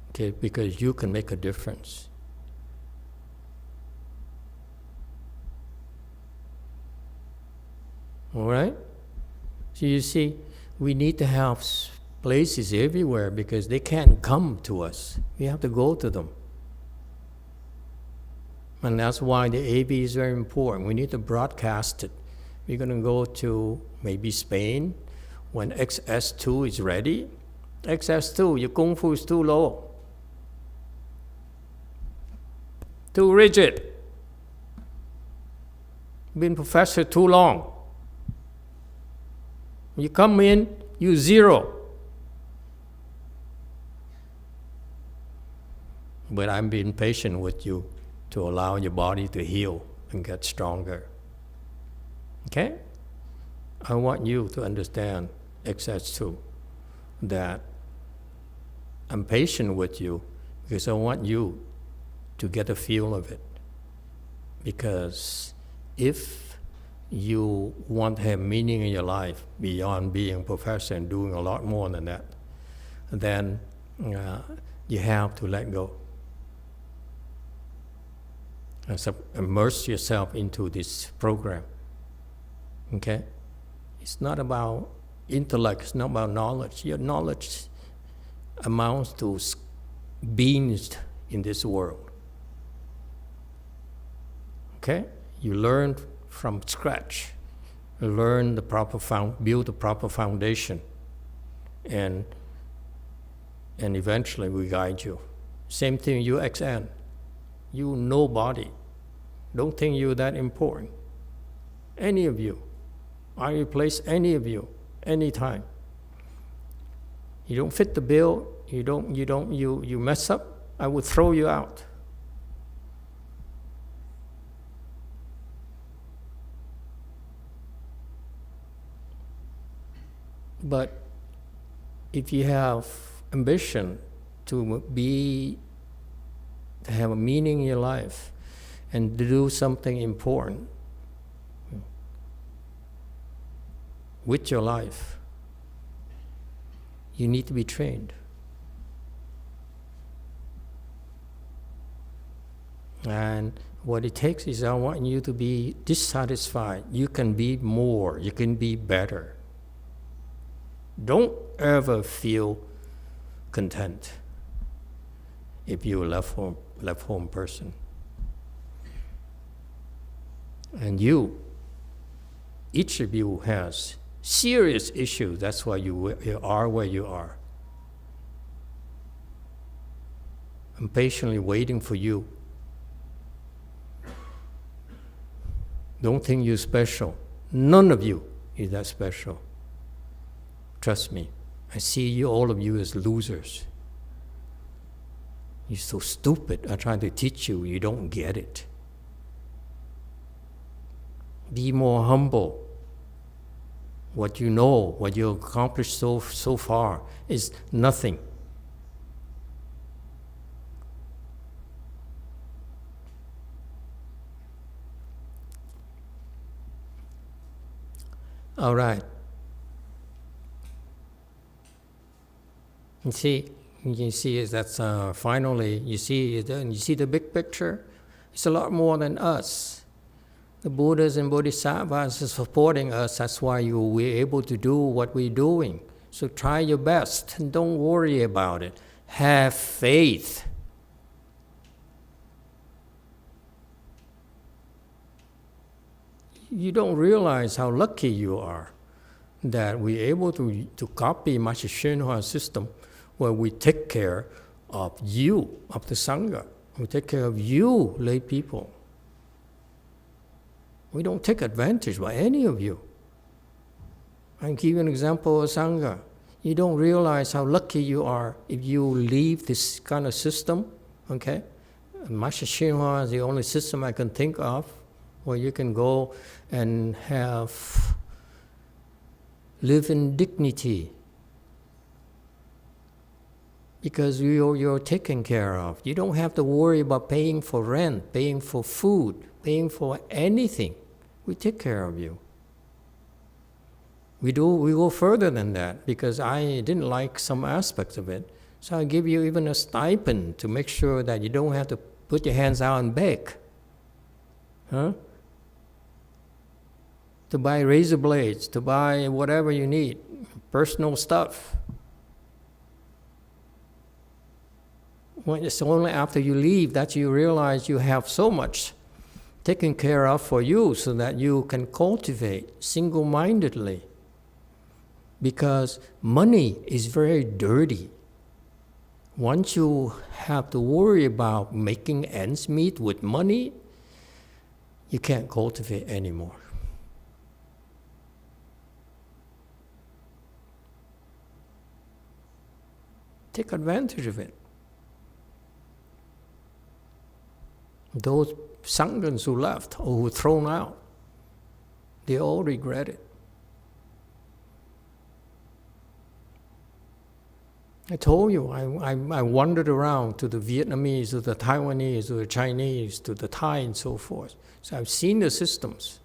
okay, because you can make a difference. All right? So you see, we need to have places everywhere because they can't come to us. We have to go to them. And that's why the AB is very important. We need to broadcast it. We're going to go to maybe Spain when XS2 is ready. XS2, your Kung Fu is too low. Too rigid. Been professor too long. You come in, you zero. But I'm being patient with you to allow your body to heal and get stronger. Okay? I want you to understand, XS2, that I'm patient with you because I want you to get a feel of it. Because if you want to have meaning in your life beyond being a professor and doing a lot more than that, then you have to let go. And so immerse yourself into this program. Okay? It's not about intellect, it's not about knowledge. Your knowledge amounts to beings in this world. Okay? You learn from scratch. You learn the proper build the proper foundation. And eventually we guide you. Same thing, you XN. You nobody. Don't think you're that important. Any of you. I replace any of you, anytime. You don't fit the bill, you mess up, I will throw you out. But if you have ambition to have a meaning in your life and to do something important with your life, you need to be trained. And what it takes is I want you to be dissatisfied. You can be more, you can be better. Don't ever feel content if you're a left home person. And each of you has serious issues. That's why you are where you are. I'm patiently waiting for you. Don't think you're special. None of you is that special. Trust me. I see all of you as losers. You're so stupid. I try to teach you. You don't get it. Be more humble. What you know, what you accomplished so far is nothing. All right. You can see is that's finally you see the big picture. It's a lot more than us. The Buddhas and Bodhisattvas are supporting us. That's why we're able to do what we're doing. So try your best and don't worry about it. Have faith. You don't realize how lucky you are that we're able to copy Master YongHua's system where we take care of you, of the Sangha. We take care of you, lay people. We don't take advantage by any of you. I'll give you an example of Sangha. You don't realize how lucky you are if you leave this kind of system, okay? Master YongHua is the only system I can think of where you can go and live in dignity because you're taken care of. You don't have to worry about paying for rent, paying for food, paying for anything. We take care of you. We go further than that because I didn't like some aspects of it. So I give you even a stipend to make sure that you don't have to put your hands out and beg. Huh? To buy razor blades, to buy whatever you need, personal stuff. When it's only after you leave that you realize you have so much taken care of for you so that you can cultivate single-mindedly. Because money is very dirty. Once you have to worry about making ends meet with money, you can't cultivate anymore. Take advantage of it. Those Sanghas who left or who were thrown out, they all regret it. I told you, I wandered around to the Vietnamese, to the Taiwanese, to the Chinese, to the Thai and so forth. So I've seen the systems.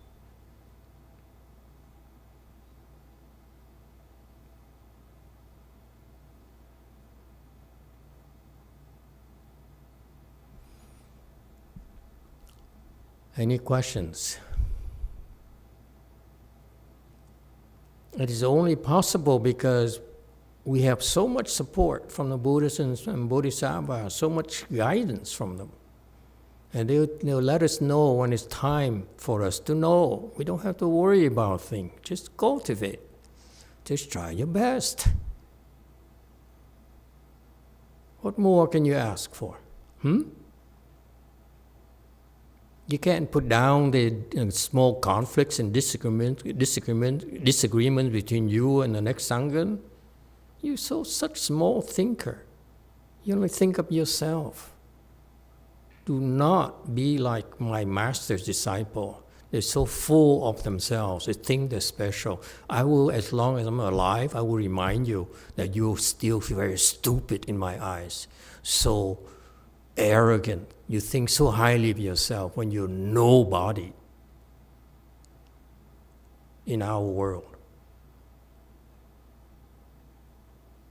Any questions? It is only possible because we have so much support from the Buddhists and Bodhisattvas, so much guidance from them. And they'll let us know when it's time for us to know. We don't have to worry about things. Just cultivate. Just try your best. What more can you ask for? You can't put down the small conflicts and disagreements between you and the next Sangha. You're such small thinker. You only think of yourself. Do not be like my master's disciple. They're so full of themselves. They think they're special. I will, as long as I'm alive, I will remind you that you're still very stupid in my eyes. So arrogant. You think so highly of yourself when you're nobody in our world.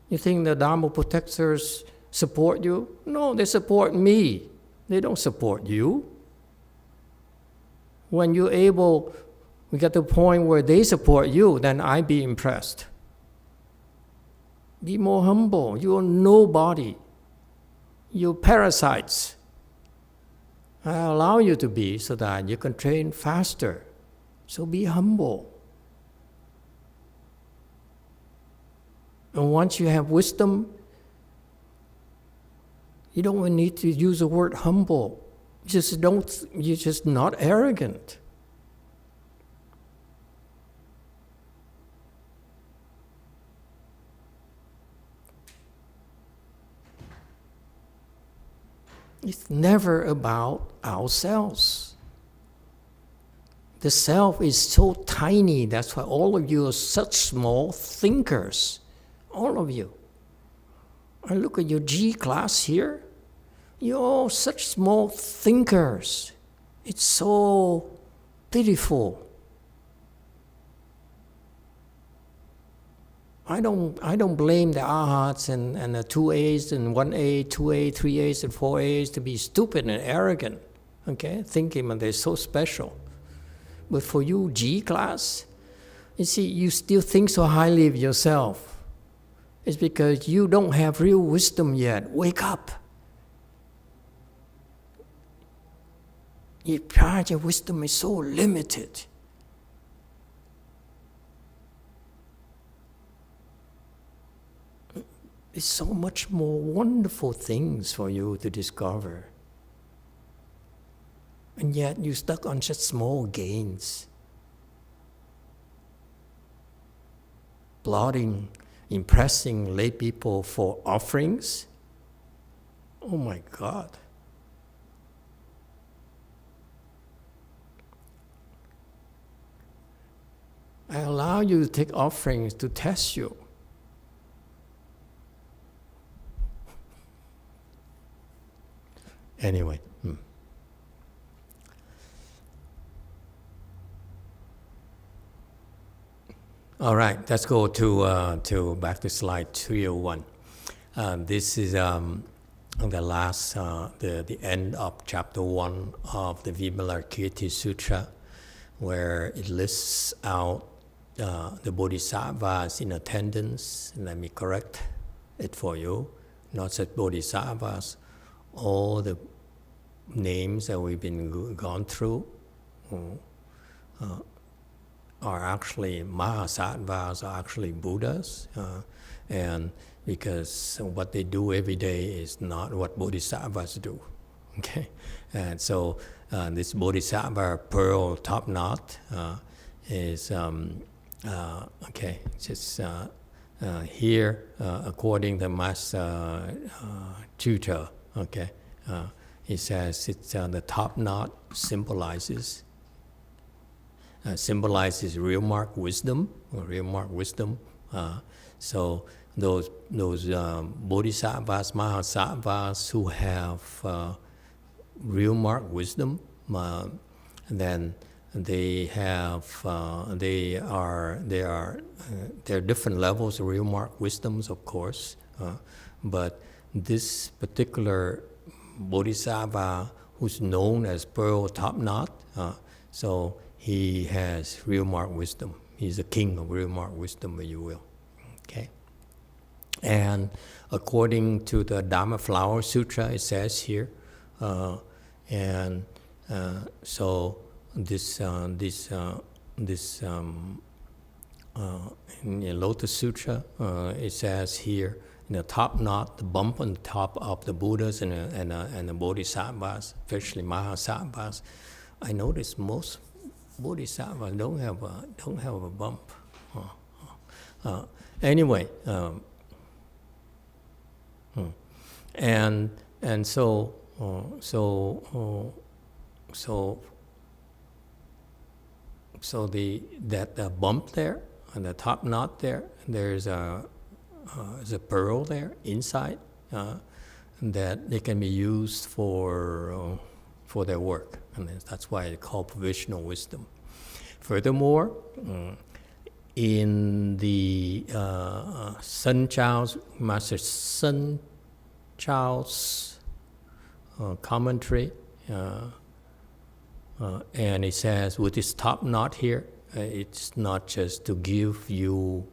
You think the Dharma protectors support you? No, they support me. They don't support you. When you're able, we get to the point where they support you, then I'd be impressed. Be more humble. You're nobody. You're parasites. I allow you to be so that you can train faster. So be humble. And once you have wisdom, you don't even need to use the word humble. You're just not arrogant. It's never about ourselves. The self is so tiny. That's why all of you are such small thinkers. All of you. I look at your G class here. You're all such small thinkers. It's so pitiful. I don't blame the arhats and the 2As and 1A, 2A, 3As and 4As to be stupid and arrogant, okay? Thinking that they're so special. But for you, G class, you see, you still think so highly of yourself. It's because you don't have real wisdom yet. Wake up. Your prajna wisdom is so limited. There's so much more wonderful things for you to discover. And yet you're stuck on such small gains. Plotting, impressing lay people for offerings. Oh my God. I allow you to take offerings to test you. Anyway. All right, let's go to back to slide 301. This is the last, the end of chapter 1 of the Vimalakirti Sutra, where it lists out the bodhisattvas in attendance. Let me correct it for you. Not just bodhisattvas, all the names that we've been gone through are actually mahasattvas, are actually Buddhas, and because what they do every day is not what bodhisattvas do. Okay, and so this bodhisattva pearl top knot is okay. Just here, according to Master Tutor, okay, he says it's the top knot symbolizes real mark wisdom, or real mark wisdom. So those bodhisattvas, mahasattvas who have real mark wisdom, then they have there are different levels of real mark wisdoms, of course, but this particular bodhisattva who's known as pearl top knot, so he has real mark wisdom. He's the king of real mark wisdom, if you will. Okay. And according to the Dharma Flower Sutra, it says here, so this in the Lotus Sutra, it says here, in the top knot, the bump on the top of the Buddhas and the bodhisattvas, especially mahasattvas. I notice most bodhisattvas don't have a bump. Anyway, and so the bump there and the top knot there, there's a pearl there inside that they can be used for their work, and that's why it's called provisional wisdom. Furthermore, in the Sun Chao's Master Sun Chao's commentary, and it says with this top knot here, it's not just to give you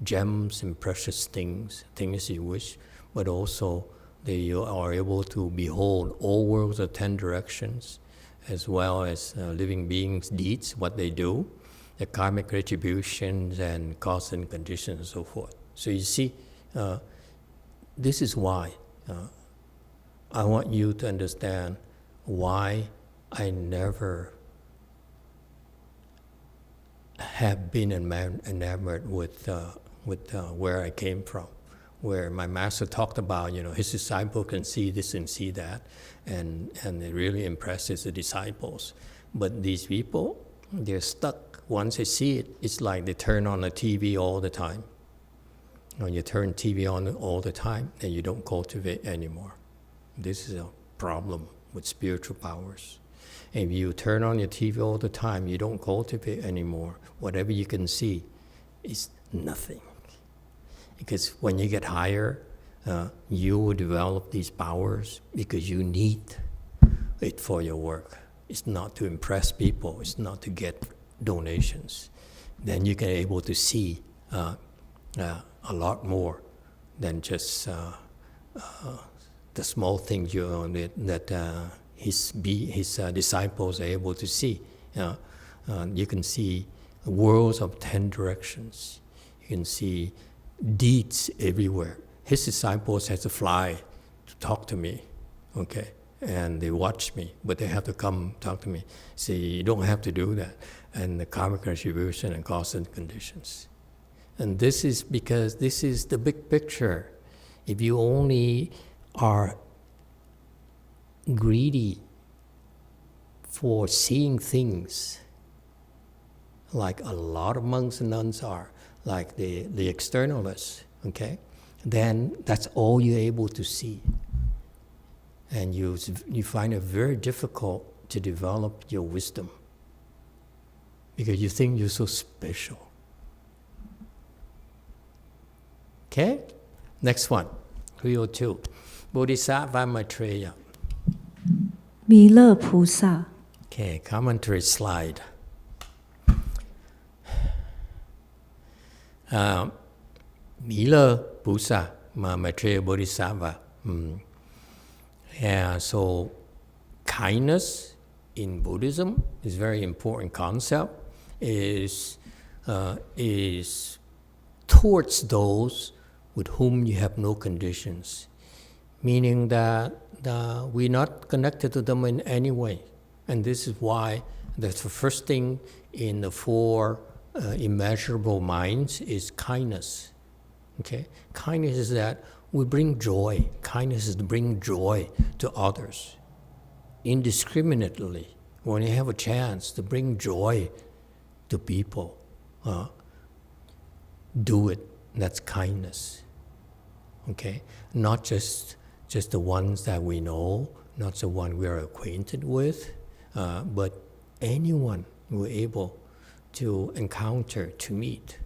gems and precious things you wish, but also that you are able to behold all worlds of 10 directions, as well as living beings' deeds, what they do, the karmic retributions and cause and conditions and so forth. So you see, this is why I want you to understand why I never have been enamored with where I came from, where my master talked about, his disciple can see this and see that, and it really impresses the disciples. But these people, they're stuck. Once they see it, it's like they turn on the TV all the time. When you turn TV on all the time, then you don't cultivate anymore. This is a problem with spiritual powers. If you turn on your TV all the time, you don't cultivate anymore. Whatever you can see is nothing. Because when you get higher, you will develop these powers because you need it for your work. It's not to impress people. It's not to get donations. Then you can able to see a lot more than just the small things that his disciples are able to see. You can see worlds of 10 directions. You can see deeds everywhere. His disciples had to fly to talk to me, okay? And they watch me, but they have to come talk to me. See, you don't have to do that. And the karmic retribution and cause and conditions. And this is because this is the big picture. If you only are greedy for seeing things, like a lot of monks and nuns are, like the externalists, okay? Then that's all you're able to see. And you find it very difficult to develop your wisdom because you think you're so special. Okay? Next one, 302. Bodhisattva Maitreya. 弥勒菩萨， Okay, commentary slide. Mila Pusa, Maitreya Bodhisattva. Yeah, so kindness in Buddhism is a very important concept. Is towards those with whom you have no conditions, meaning that we're not connected to them in any way. And this is why that's the first thing in the four immeasurable minds is kindness. Okay, kindness is that we bring joy. Kindness is to bring joy to others indiscriminately. When you have a chance to bring joy to people, do it. That's kindness. Okay, not just the ones that we know, not the one we are acquainted with, but anyone we're able to encounter, to meet.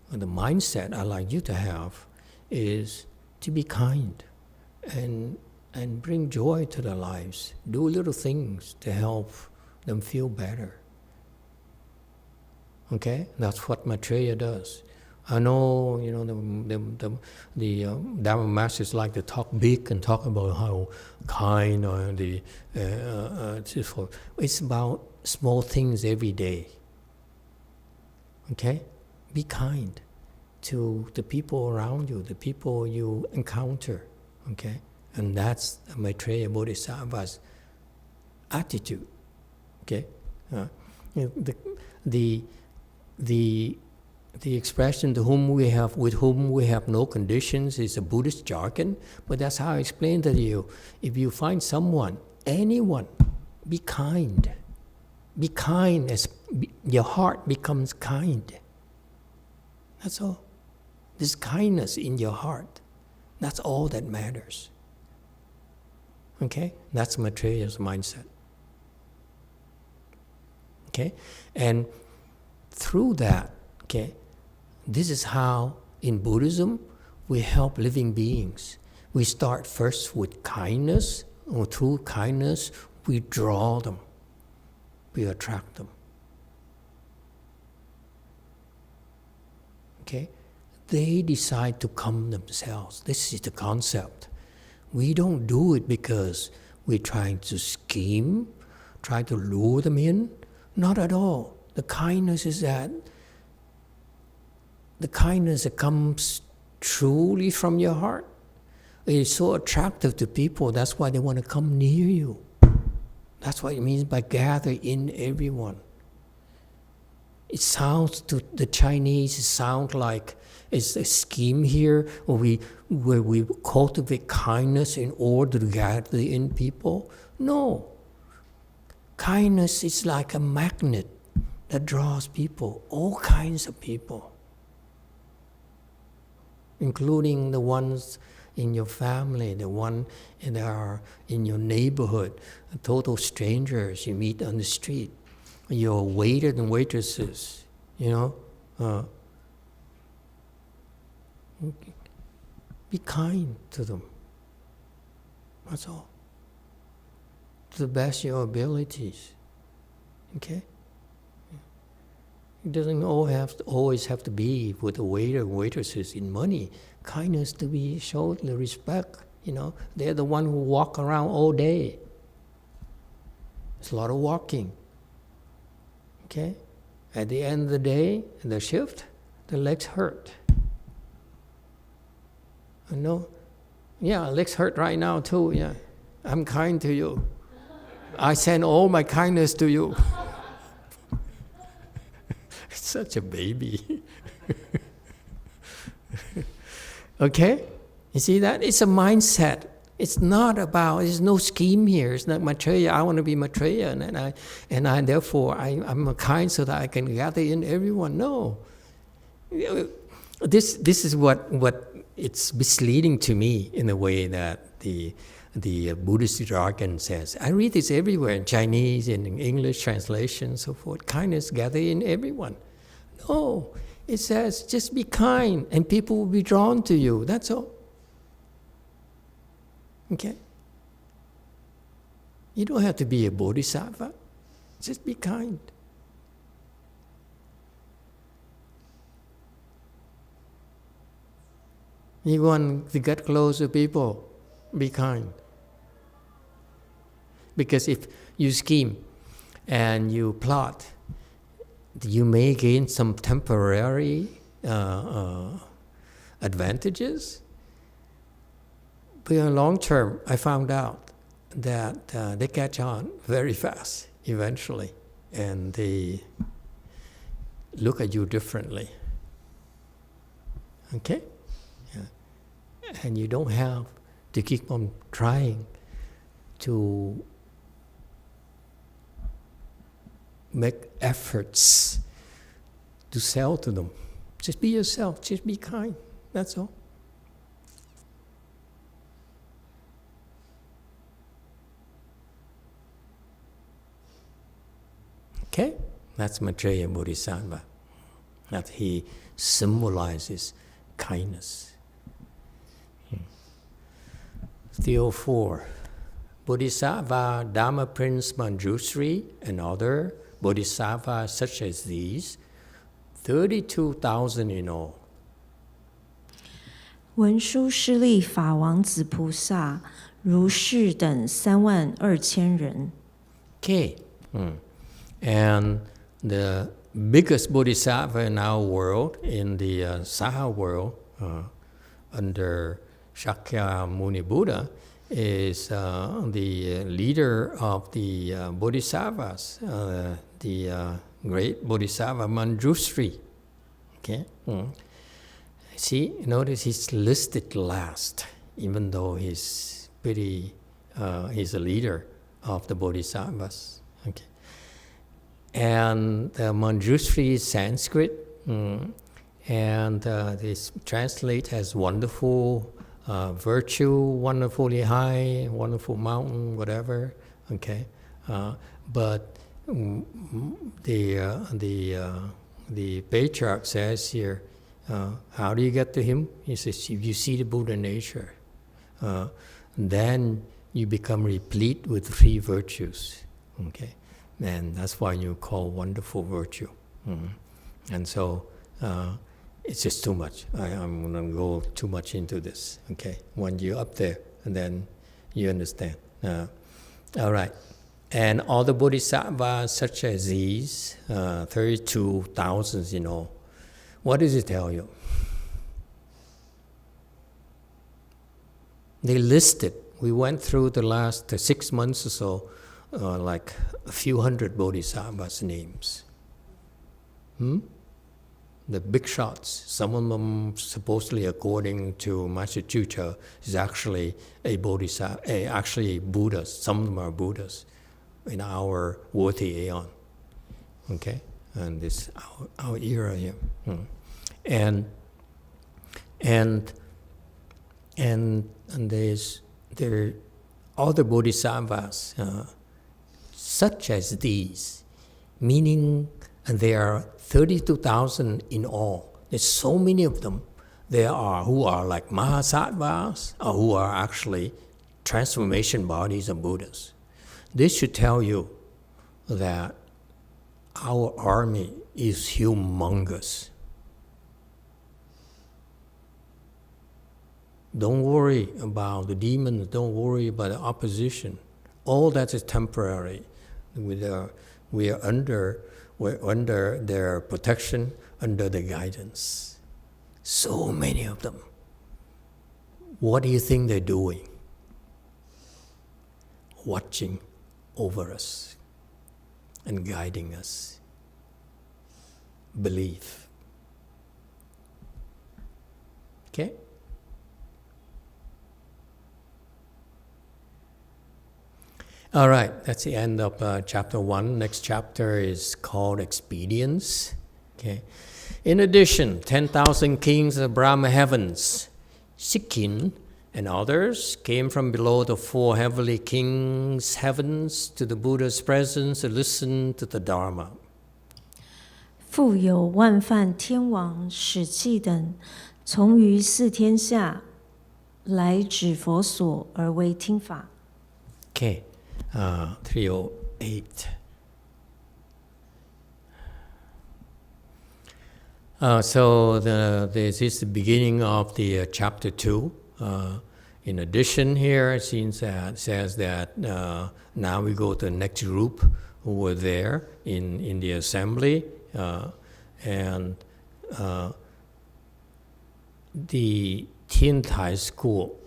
And the mindset I'd like you to have is to be kind and bring joy to their lives. Do little things to help them feel better. Okay, that's what Maitreya does. I know, the Dharma masters like to talk big and talk about how kind or it's about small things every day. Okay, be kind to the people around you, the people you encounter. Okay, and that's Maitreya Bodhisattva's attitude. Okay, the expression with whom we have no conditions is a Buddhist jargon, but that's how I explain to you. If you find someone, anyone, be kind. Be kind as your heart becomes kind. That's all. This kindness in your heart. That's all that matters. Okay? That's Maitreya's mindset. Okay? And through that, okay, this is how in Buddhism we help living beings. We start first with kindness, or through kindness we draw them. We attract them. Okay? They decide to come themselves. This is the concept. We don't do it because we're trying to scheme, try to lure them in. Not at all. The kindness is that the kindness that comes truly from your heart. It is so attractive to people, that's why they want to come near you. That's what it means by gather in everyone. It sounds to the Chinese, it sounds like it's a scheme here where we cultivate kindness in order to gather in people. No. Kindness is like a magnet that draws people, all kinds of people, including the ones in your family, the ones that are in your neighborhood, total strangers you meet on the street, your waiters and waitresses, Be kind to them. That's all. To the best of your abilities. Okay? It doesn't always have to be with the waiter and waitresses in money. Kindness to be showed the respect. They're the one who walk around all day. It's a lot of walking. Okay? At the end of the day, the shift, the legs hurt. Legs hurt right now too. Yeah, I'm kind to you. I send all my kindness to you. Such a baby. Okay? You see that? It's a mindset. It's not about, there's no scheme here. It's not Maitreya, I want to be Maitreya, and I therefore I'm kind so that I can gather in everyone. No. This is what it's misleading to me in a way that the Buddhist jargon says. I read this everywhere in Chinese, in English translation, so forth. Kindness gather in everyone. No. It says just be kind and people will be drawn to you. That's all. Okay? You don't have to be a bodhisattva. Just be kind. You want to get close to people, be kind. Because if you scheme and you plot, you may gain some temporary advantages. But in the long term, I found out that they catch on very fast eventually, and they look at you differently. Okay? Yeah. And you don't have to keep on trying to make efforts to sell to them. Just be yourself, just be kind, that's all. Okay? That's Maitreya Bodhisattva. That he symbolizes kindness. 304. Bodhisattva, Dharma Prince Manjushri, and other bodhisattvas such as these, 32,000 in all. 文殊师利法王子菩萨如是等32000人。 Okay. And the biggest bodhisattva in our world, in the Saha world, under Shakyamuni Buddha, is the leader of the bodhisattvas, the great bodhisattva Manjushri. Okay? See, notice he's listed last, even though he's he's a leader of the bodhisattvas. Okay? And Manjushri is Sanskrit, and this translates as wonderful virtue, wonderfully high, wonderful mountain, whatever. Okay, but the patriarch says here, how do you get to him? He says, if you see the Buddha nature, then you become replete with 3 virtues. Okay. And that's why you call wonderful virtue. And so it's just too much. I'm going to go too much into this. Okay, when you're up there, and then you understand. All right. And all the bodhisattvas such as these, 32,000 in all, what does it tell you? They listed. We went through the last 6 months or so, like a few hundred bodhisattvas' names. The big shots, some of them supposedly, according to Master Chucha, is actually a bodhisattva, actually Buddhas. Some of them are Buddhas in our worthy aeon. Okay? And this our era here. And there's all the bodhisattvas such as these, meaning there are 32,000 in all. There's so many of them. There are who are like Mahasattvas, or who are actually transformation bodies of Buddhas. This should tell you that our army is humongous. Don't worry about the demons. Don't worry about the opposition. All that is temporary. We're under their protection, under the guidance. So many of them. What do you think they're doing? Watching over us and guiding us. Believe. Okay? All right, that's the end of chapter 1. Next chapter is called Expedients. Okay. In addition, 10,000 kings of the Brahma heavens, Sikhin and others came from below the 4 heavenly kings' heavens to the Buddha's presence to listen to the Dharma. 复有万梵天王、使气等，从于四天下来指佛所而为听法。 Okay, 308. So this is the beginning of the chapter 2. In addition, here it says that now we go to the next group who were there in the assembly, and the Tiantai school,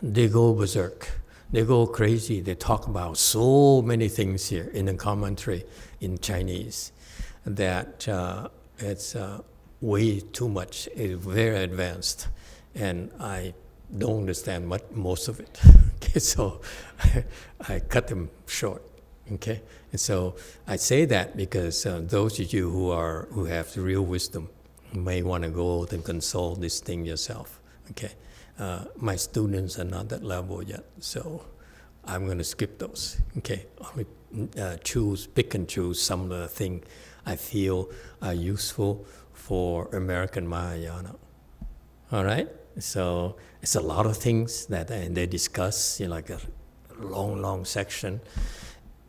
they go berserk. They go crazy. They talk about so many things here in the commentary in Chinese that it's way too much. It's very advanced, and I don't understand most of it. Okay, so I cut them short. Okay, and so I say that because those of you who have real wisdom may want to go and consult this thing yourself. Okay. My students are not that level yet, so I'm going to skip those. Okay, only pick and choose some of the things I feel are useful for American Mahayana. All right, so it's a lot of things that they discuss in like a long section,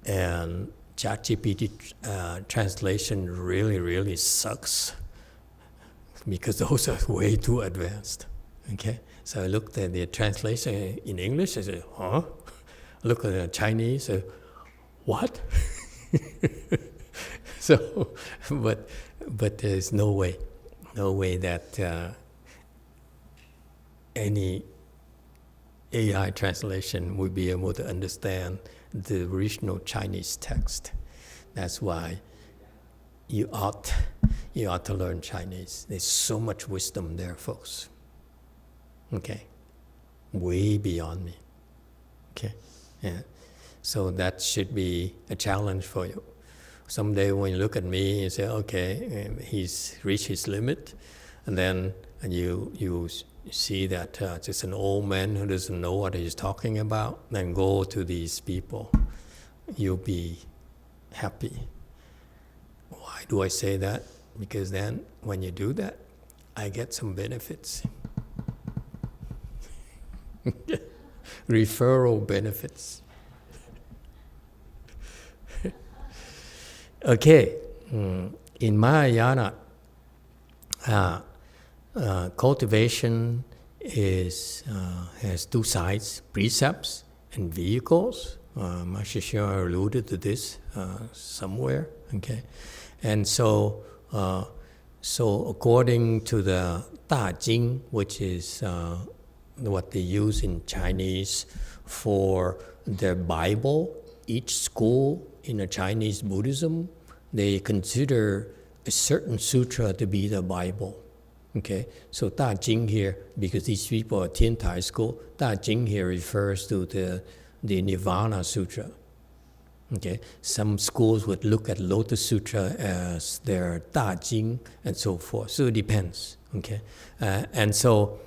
and ChatGPT translation really sucks because those are way too advanced. Okay. So I looked at the translation in English, I said, huh? Look at the Chinese, I said, what? So, but there's no way that any AI translation would be able to understand the original Chinese text. That's why you ought to learn Chinese. There's so much wisdom there, folks. Okay, way beyond me. Okay, yeah. So that should be a challenge for you. Someday when you look at me and say, okay, he's reached his limit, and then you see that just an old man who doesn't know what he's talking about, then go to these people. You'll be happy. Why do I say that? Because then when you do that, I get some benefits. Referral benefits. Okay, in Mahayana, cultivation has two sides: precepts and vehicles. Master Hsien alluded to this somewhere. Okay, and so according to the Da Jing, which is what they use in Chinese for their Bible, each school in a Chinese Buddhism, they consider a certain sutra to be the Bible. Okay, so Da Jing here, because these people are Tiantai school, Da Jing here refers to the Nirvana Sutra. Okay, some schools would look at Lotus Sutra as their Da Jing and so forth. So it depends. Okay, and so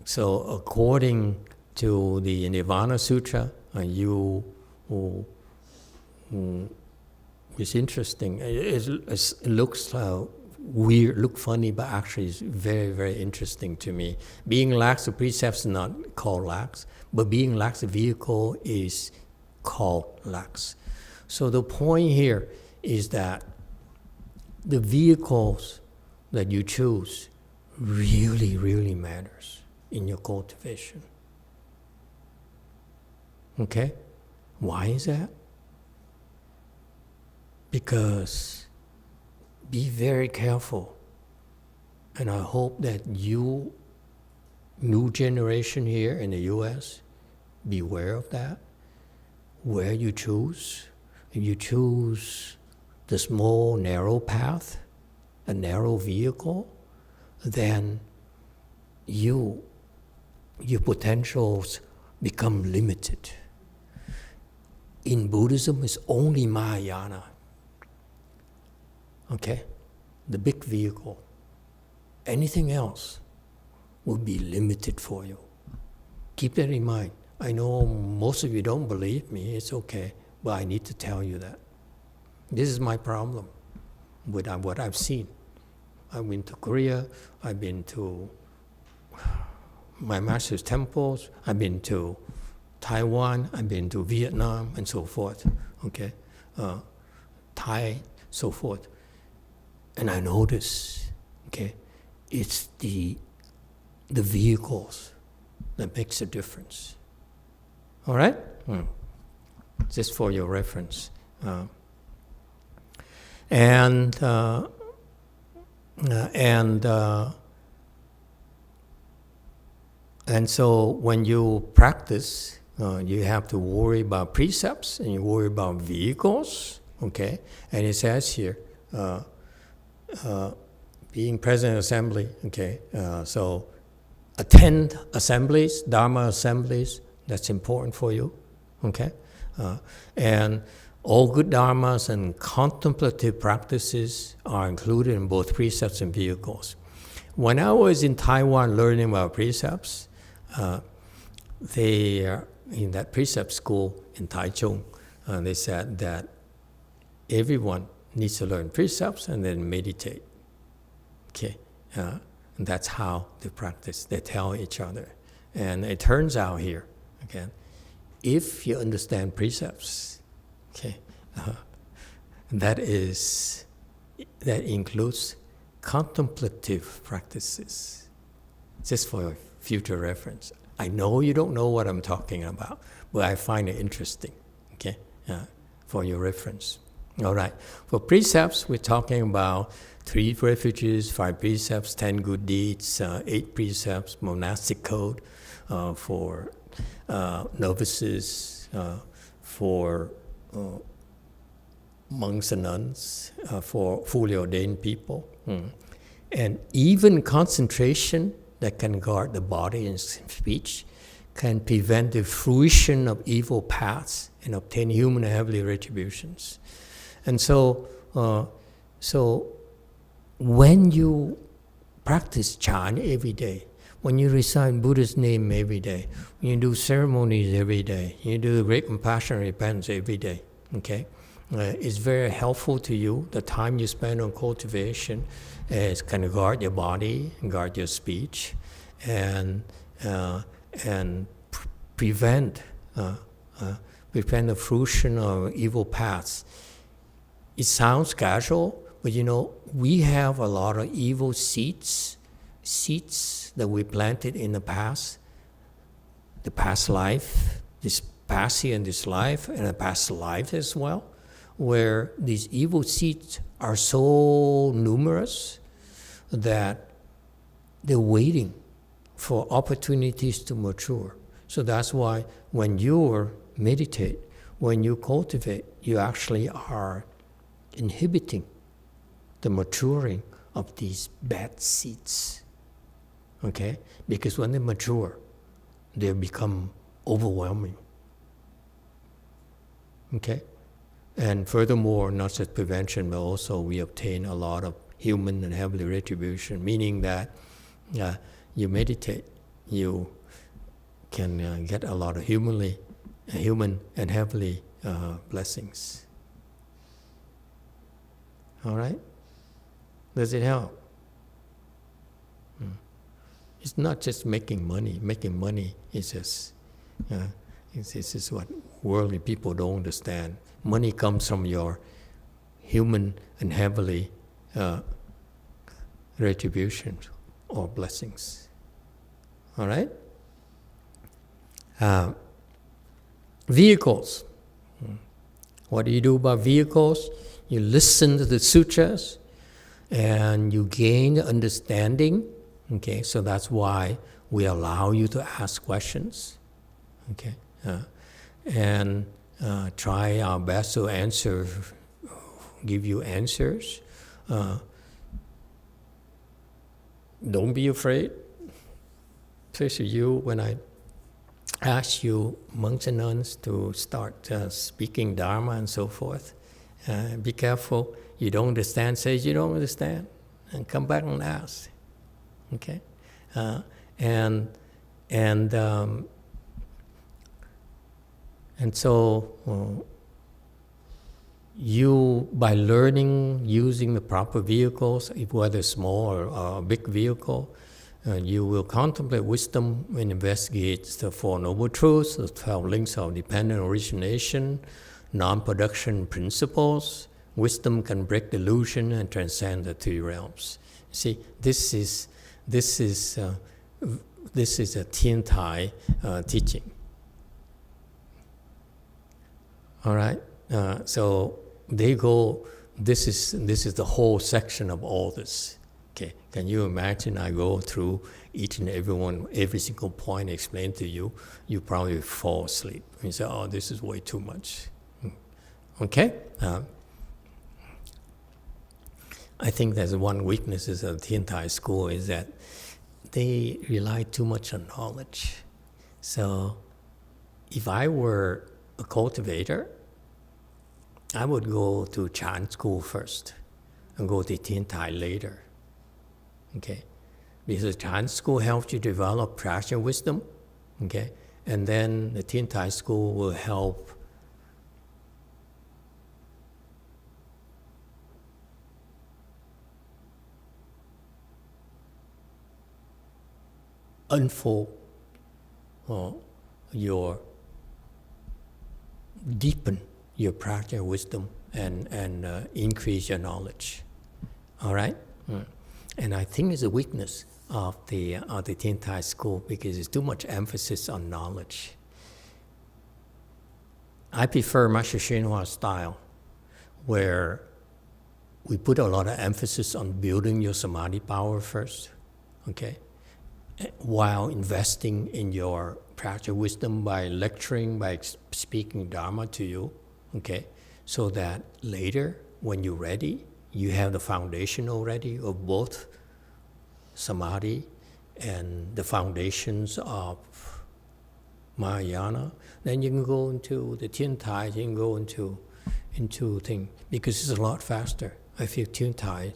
so according to the Nirvana Sutra, it's interesting. It looks weird, look funny, but actually it's very, very interesting to me. Being lax, the precepts are not called lax, but being lax, the vehicle is called lax. So the point here is that the vehicles that you choose really, really matters in your cultivation. Okay? Why is that? Because be very careful. And I hope that you, new generation here in the US, beware of that. Where you choose. If you choose the small, narrow path, a narrow vehicle, then your potentials become limited. In Buddhism, it's only Mahayana. Okay? The big vehicle. Anything else will be limited for you. Keep that in mind. I know most of you don't believe me, it's okay, but I need to tell you that. This is my problem with what I've seen. I've been to Korea, I've been to my master's temples, I've been to Taiwan, I've been to Vietnam, and so forth, okay? Thai, so forth. And I notice, okay, it's the vehicles that makes a difference. All right? Just for your reference. And so when you practice, you have to worry about precepts and you worry about vehicles, okay? And it says here, being present in assembly, okay? So attend assemblies, Dharma assemblies, that's important for you, okay? And all good dharmas and contemplative practices are included in both precepts and vehicles. When I was in Taiwan learning about precepts, they in that precept school in Taichung, they said that everyone needs to learn precepts and then meditate. Okay, and that's how they practice. They tell each other, and it turns out here again, if you understand precepts, okay, that includes contemplative practices. Just for future reference. I know you don't know what I'm talking about, but I find it interesting, okay, for your reference. All right. For precepts, we're talking about 3 refuges, 5 precepts, 10 good deeds, 8 precepts, monastic code for novices, for monks and nuns, for fully ordained people, and even concentration that can guard the body and speech can prevent the fruition of evil paths and obtain human and heavenly retributions. And so when you practice chant every day, when you recite Buddha's name every day, when you do ceremonies every day, you do great compassion and repentance every day, okay? It's very helpful to you. The time you spend on cultivation is kind of guard your body, and guard your speech, and prevent the fruition of evil paths. It sounds casual, but you know, we have a lot of evil seeds that we planted in the past life, this past year and this life, and the past life as well, where these evil seeds are so numerous that they're waiting for opportunities to mature. So that's why when you meditate, when you cultivate, you actually are inhibiting the maturing of these bad seeds, okay? Because when they mature, they become overwhelming, okay? And furthermore, not just prevention, but also we obtain a lot of human and heavenly retribution, meaning that you meditate, you can get a lot of human and heavenly blessings. All right? Does it help? It's not just making money. Making money is just, this is what worldly people don't understand. Money comes from your human and heavenly retributions or blessings. All right? Vehicles. What do you do about vehicles? You listen to the sutras and you gain understanding. Okay, so that's why we allow you to ask questions. Okay, and try our best to answer, give you answers. Don't be afraid. Especially you, when I ask you, monks and nuns, to start speaking Dharma and so forth, be careful. You don't understand, say you don't understand, and come back and ask. Okay, and so you, by learning using the proper vehicles, whether small or big vehicle, you will contemplate wisdom and investigate the Four Noble Truths, the 12 links of dependent origination, non-production principles. Wisdom can break delusion and transcend the three realms. See, this is a Tien Tai teaching. All right, so they go. This is the whole section of all this. Okay, can you imagine? I go through each and every single point, explain to you. You probably fall asleep. You say, "Oh, this is way too much." Okay. I think there's one weakness of the Tien Tai school is that they rely too much on knowledge. So if I were a cultivator, I would go to Chan school first and go to Tien Tai later. Okay? Because Chan school helps you develop practical wisdom. Okay? And then the Tien Tai school will help unfold deepen your practical wisdom and increase your knowledge. All right? And I think it's a weakness of the Tien Tai school because there's too much emphasis on knowledge. I prefer Master Hsuan style, where we put a lot of emphasis on building your samadhi power first, okay? While investing in your practical wisdom by lecturing, by speaking Dharma to you, okay? So that later, when you're ready, you have the foundation already of both samadhi and the foundations of Mahayana. Then you can go into the Tien Tai, you can go into things, because it's a lot faster. I feel Tien Tai,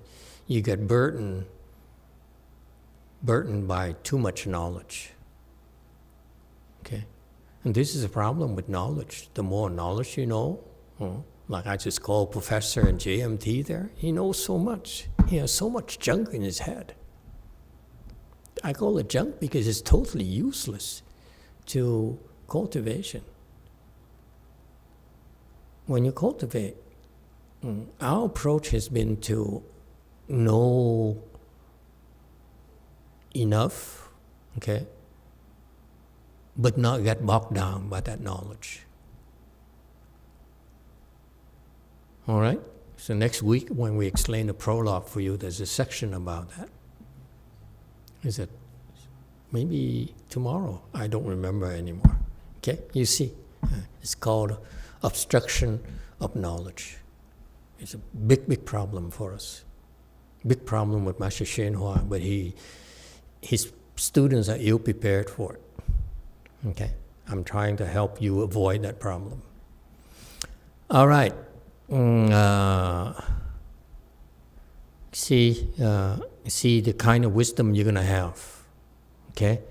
you get burdened by too much knowledge. Okay? And this is a problem with knowledge. The more knowledge you know, like I just called Professor in JMT there, he knows so much. He has so much junk in his head. I call it junk because it's totally useless to cultivation. When you cultivate, our approach has been to know enough, okay, but not get bogged down by that knowledge. All right? So next week, when we explain the prologue for you, there's a section about that. Is it maybe tomorrow? I don't remember anymore. Okay? You see, it's called obstruction of knowledge. It's a big, big problem for us. Big problem with Master YongHua, but his students are ill prepared for it. Okay? I'm trying to help you avoid that problem. All right. See the kind of wisdom you're going to have. Okay?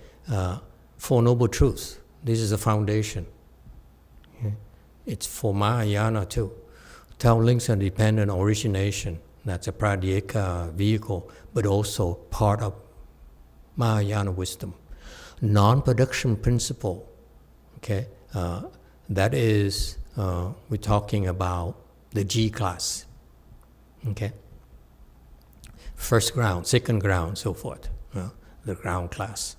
Four Noble Truths. This is a foundation. Okay? It's for Mahayana too. 12 links of dependent origination. That's a pradhyeka vehicle, but also part of Mahayana wisdom. Non-production principle, okay, that is, we're talking about the G class, okay? First ground, second ground, so forth, the ground class.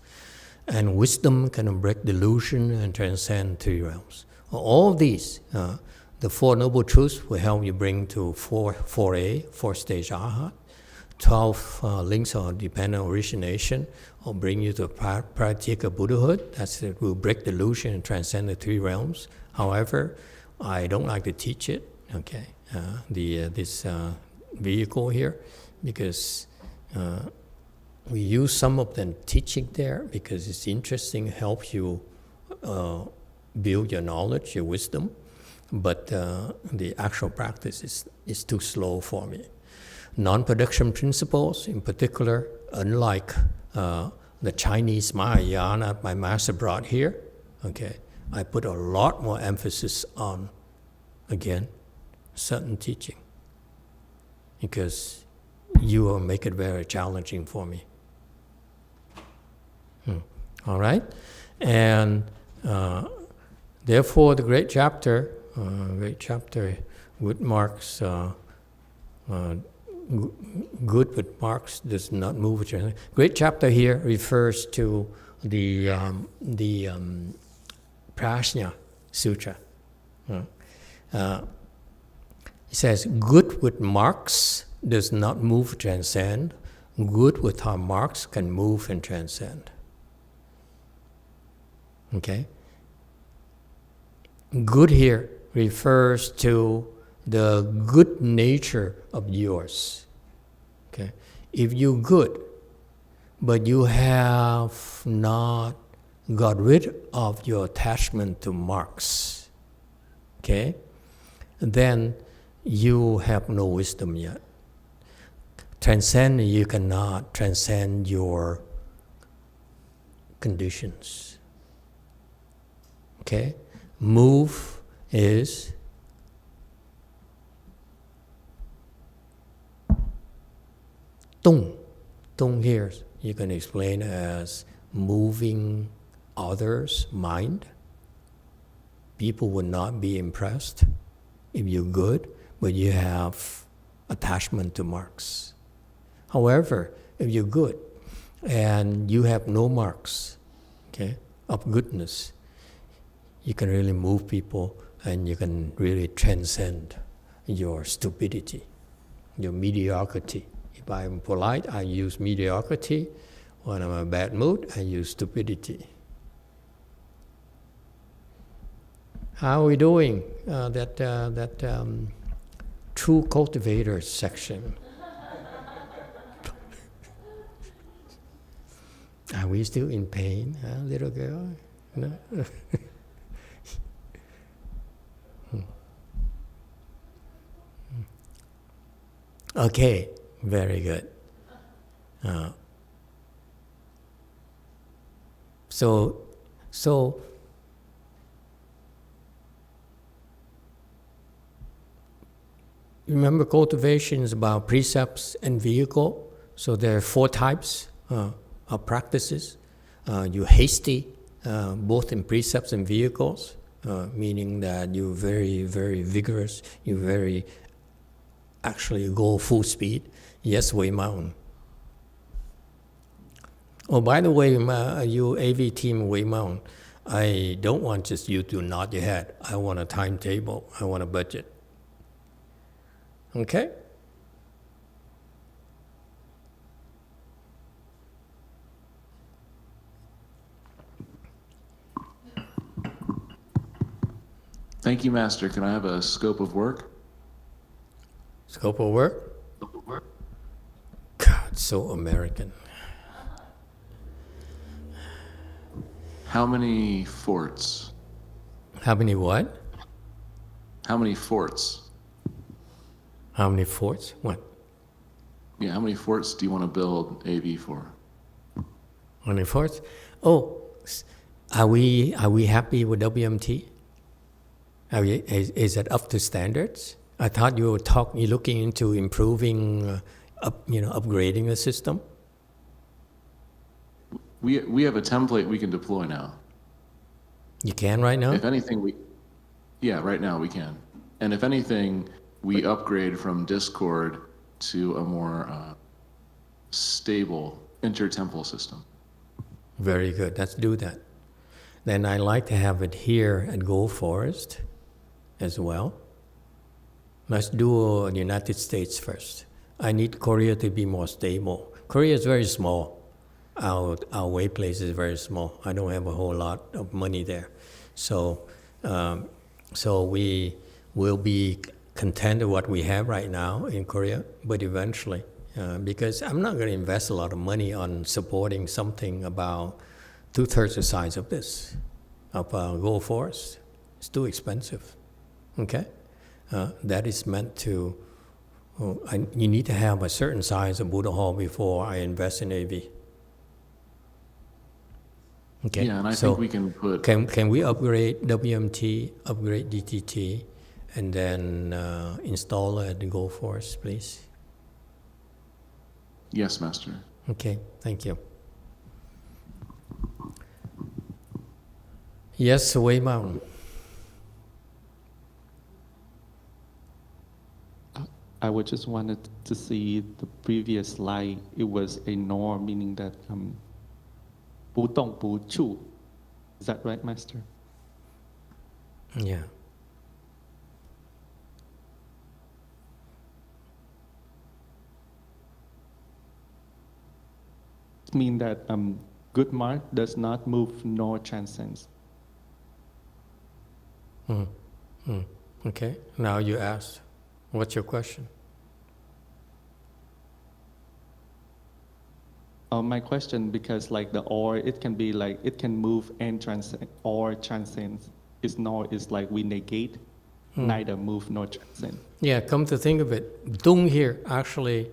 And wisdom can break delusion and transcend three realms. All of these, the Four Noble Truths will help you bring to 4A, 4-stage Arhat. 12 links of dependent origination will bring you to Pratyeka Buddhahood. That will break delusion and transcend the three realms. However, I don't like to teach it, okay, this vehicle here, because we use some of the teaching there because it's interesting, helps you build your knowledge, your wisdom, but the actual practice is too slow for me. Non-production principles, in particular, unlike the Chinese Mahayana my master brought here, okay, I put a lot more emphasis on, again, certain teaching, because you will make it very challenging for me. All right? And therefore, the great chapter with marks, good with marks does not move. Great chapter here refers to the Prajna Sutra. It says, good with marks does not move, transcend. Good without marks can move and transcend. Okay? Good here refers to the good nature of yours. Okay? If you're good, but you have not got rid of your attachment to marks, okay, then you have no wisdom yet. Transcend, you cannot transcend your conditions. Okay? Move is tung. Tung here you can explain as moving others' mind. People will not be impressed if you're good, but you have attachment to marks. However, if you're good and you have no marks, okay, of goodness, you can really move people and you can really transcend your stupidity, your mediocrity. If I'm polite, I use mediocrity. When I'm in a bad mood, I use stupidity. How are we doing? That true cultivators section. Are we still in pain, huh, little girl? No? Okay, very good. So remember, cultivation is about precepts and vehicle. So there are 4 types of practices. You're hasty, both in precepts and vehicles, meaning that you're very, very vigorous. You very actually go full speed. Yes, Way Mountain. Oh, by the way, you AV team Way Mountain, I don't want just you to nod your head. I want a timetable. I want a budget. Okay? Thank you, Master. Can I have a scope of work? Scope of work? God, so American. How many forts? How many what? How many forts? How many forts? What? Yeah, how many forts do you want to build AV for? How many forts? Oh, are we happy with WMT? Is it up to standards? I thought you're looking into improving, upgrading the system. We have a template we can deploy now. You can right now? If anything, right now we can. And if anything, we upgrade from Discord to a more stable inter-temple system. Very good. Let's do that. Then I like to have it here at Gold Forest as well. Let's do the United States first. I need Korea to be more stable. Korea is very small. Our way place is very small. I don't have a whole lot of money there. So we will be content with what we have right now in Korea, but eventually, because I'm not going to invest a lot of money on supporting something about 2/3 the size of this, of Gold Forest. It's too expensive, okay? That is meant to, you need to have a certain size of Buddha Hall before I invest in AV. Okay. Yeah, and I think we can put... Can we upgrade WMT, upgrade DTT, and then install it at the Gold Forest, please? Yes, Master. Okay, thank you. Yes, Wei Mao. I would just wanted to see the previous slide. It was a norm, meaning that 不动不住. Is that right, Master? Yeah. It means that good mark does not move nor transcends. Okay, now you asked. What's your question? My question, because like the or, it can be like, it can move and transcend, or transcends. It's not, it's like we negate, neither move nor transcend. Yeah, come to think of it, Dung here actually,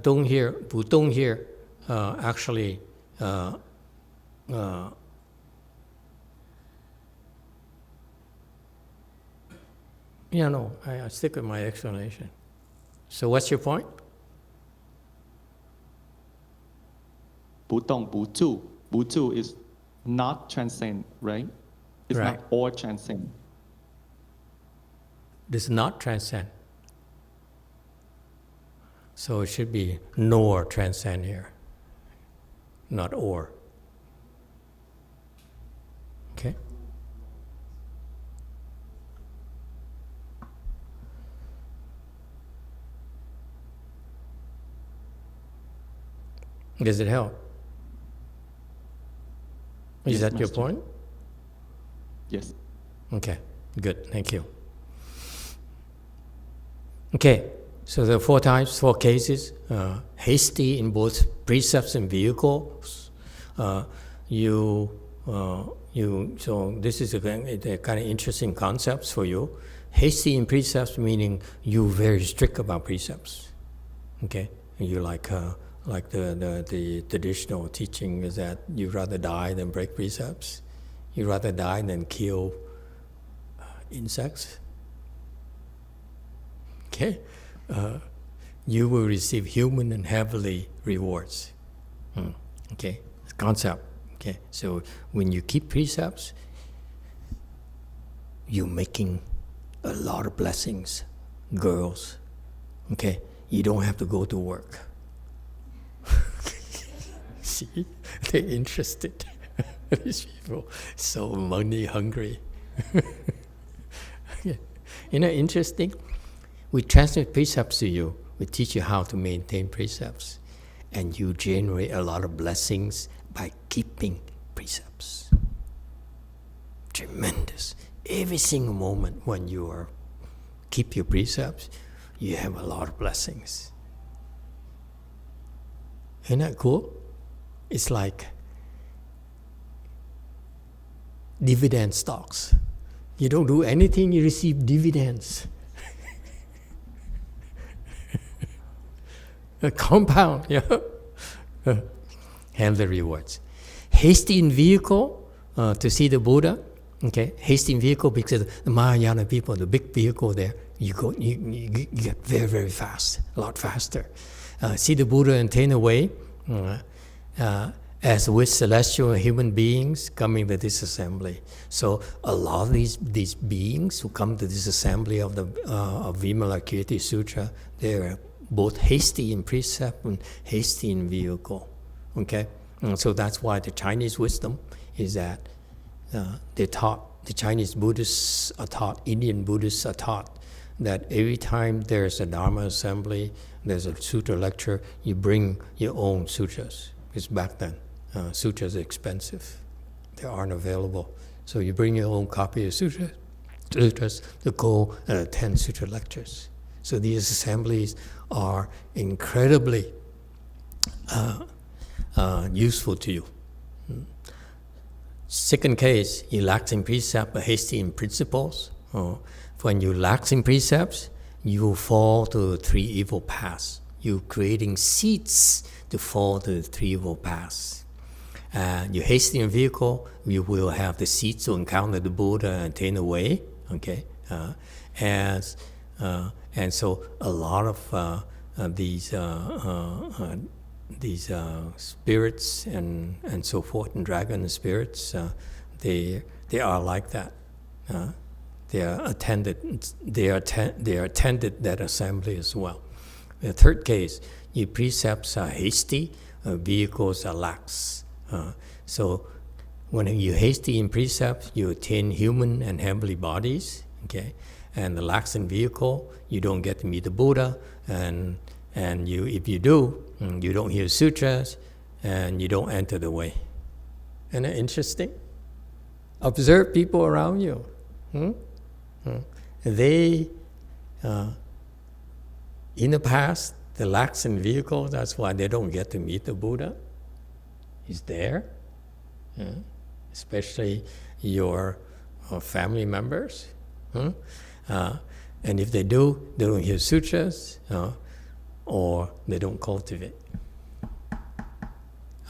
Dung here, Budong here, actually, I stick with my explanation. So what's your point? 不动不住. 不住 is not transcend, right? It's Right. not or transcend. Does not transcend. So it should be nor transcend here, not or. Okay? Does it help? Is Yes, that your Master. point? Yes. Okay, good, thank you. Okay, so there are 4 types, 4 cases. Hasty in both precepts and vehicles. So this is a kind of interesting concepts for you. Hasty in precepts meaning you're very strict about precepts. Okay, and you like the traditional teaching is that you'd rather die than break precepts. You'd rather die than kill insects. Okay? You will receive human and heavenly rewards. Okay? Concept. Okay? So when you keep precepts, you're making a lot of blessings. Girls. Okay? You don't have to go to work. See, they're interested. These people, so money hungry. Interesting. We transmit precepts to you. We teach you how to maintain precepts. And you generate a lot of blessings by keeping precepts. Tremendous. Every single moment when you keep your precepts, you have a lot of blessings. Isn't that cool? It's like dividend stocks. You don't do anything, you receive dividends. A compound, and the rewards. Hasty in vehicle to see the Buddha. Okay, hasty in vehicle because the Mahayana people, the big vehicle there, you get very, very fast, a lot faster. See the Buddha and attain away, as with celestial human beings coming to this assembly. So a lot of these beings who come to this assembly of the of Vimalakirti Sutra, they're both hasty in precept and hasty in vehicle. Okay, and so that's why the Chinese wisdom is that they taught, the Chinese Buddhists are taught, Indian Buddhists are taught that every time there's a Dharma assembly, there's a sutra lecture, you bring your own sutras. Because back then, sutras are expensive. They aren't available. So you bring your own copy of sutras to go and attend sutra lectures. So these assemblies are incredibly useful to you. Second case, you lax in precept but hasty in principles. When you lax in precepts, you fall to three evil paths. You're creating seeds to fall to the three evil paths. You hasty in vehicle, you will have the seeds to encounter the Buddha and attain the way. Okay, and so a lot of these spirits and so forth, and dragon spirits, they are like that. They are attended that assembly as well. The third case, your precepts are hasty, vehicles are lax. So when you hasty in precepts, you attain human and heavenly bodies. Okay, and the lax in vehicle, you don't get to meet the Buddha, and you, if you do, you don't hear sutras, and you don't enter the way. Isn't that interesting? Observe people around you. They, in the past, the lax in vehicle, that's why they don't get to meet the Buddha. He's there, especially your family members. And if they do, they don't hear sutras, or they don't cultivate.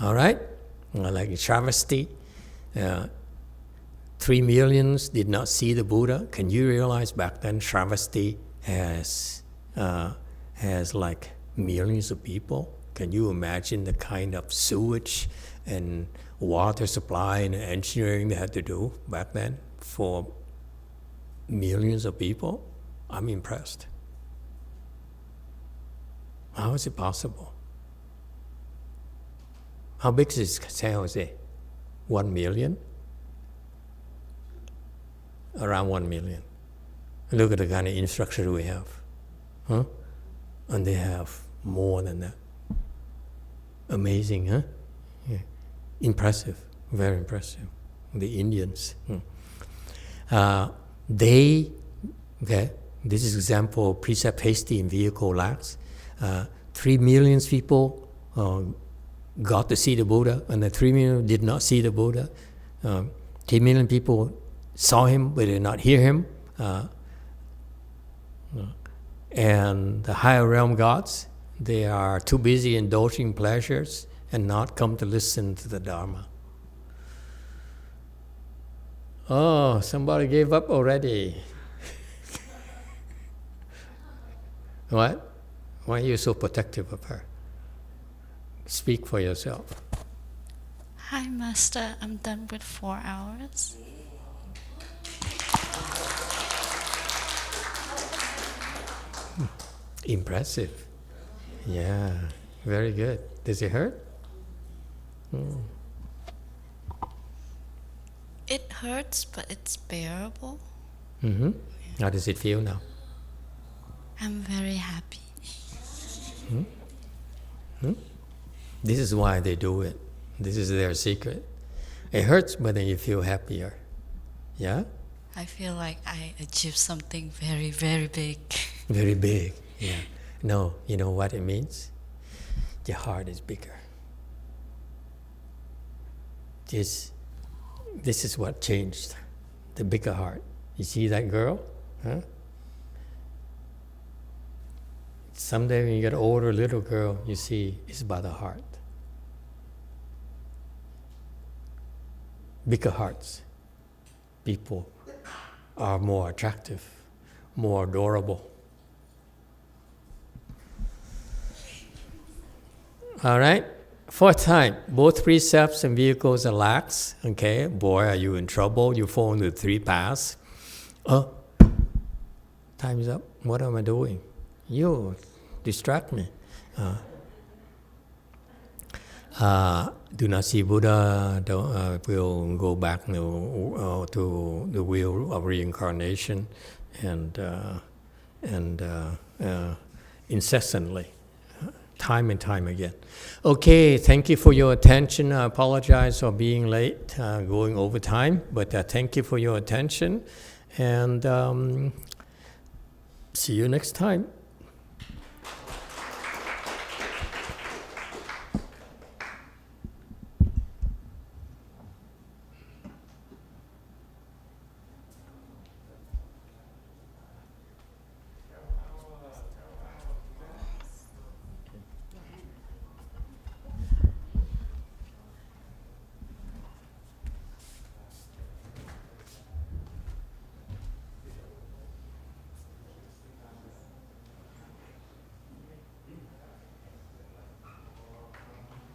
All right? Like a travesty, 3 million did not see the Buddha. Can you realize back then travesty has like millions of people? Can you imagine the kind of sewage and water supply and engineering they had to do back then for millions of people? I'm impressed. How is it possible? How big is San Jose? 1 million? Around 1 million. Look at the kind of infrastructure we have. And they have more than that. Amazing, huh? Yeah. Impressive, very impressive. The Indians. This is example of precept hasty and vehicle lax. 3 million people got to see the Buddha, and the 3 million did not see the Buddha. 3 million people saw him, but did not hear him. And the higher realm gods, they are too busy indulging pleasures and not come to listen to the Dharma. Oh, somebody gave up already. What? Why are you so protective of her? Speak for yourself. Hi, Master. I'm done with 4 hours. Impressive. Yeah, very good. Does it hurt? It hurts, but it's bearable. How does it feel now? I'm very happy. This is why they do it. This is their secret. It hurts, but then you feel happier. Yeah? I feel like I achieved something very, very big. Very big, yeah. No, you know what it means? Your heart is bigger. This is what changed. The bigger heart. You see that girl? Huh? Someday when you get older, little girl, you see it's about the heart. Bigger hearts. people are more attractive, more adorable. All right? Fourth time, both precepts and vehicles are lax. Okay, boy, are you in trouble? You fall into 3 paths. Oh, time's up. What am I doing? You distract me. Do not see Buddha, will go back to the wheel of reincarnation and incessantly, time and time again. Okay, thank you for your attention. I apologize for being late, going over time, but thank you for your attention, and see you next time.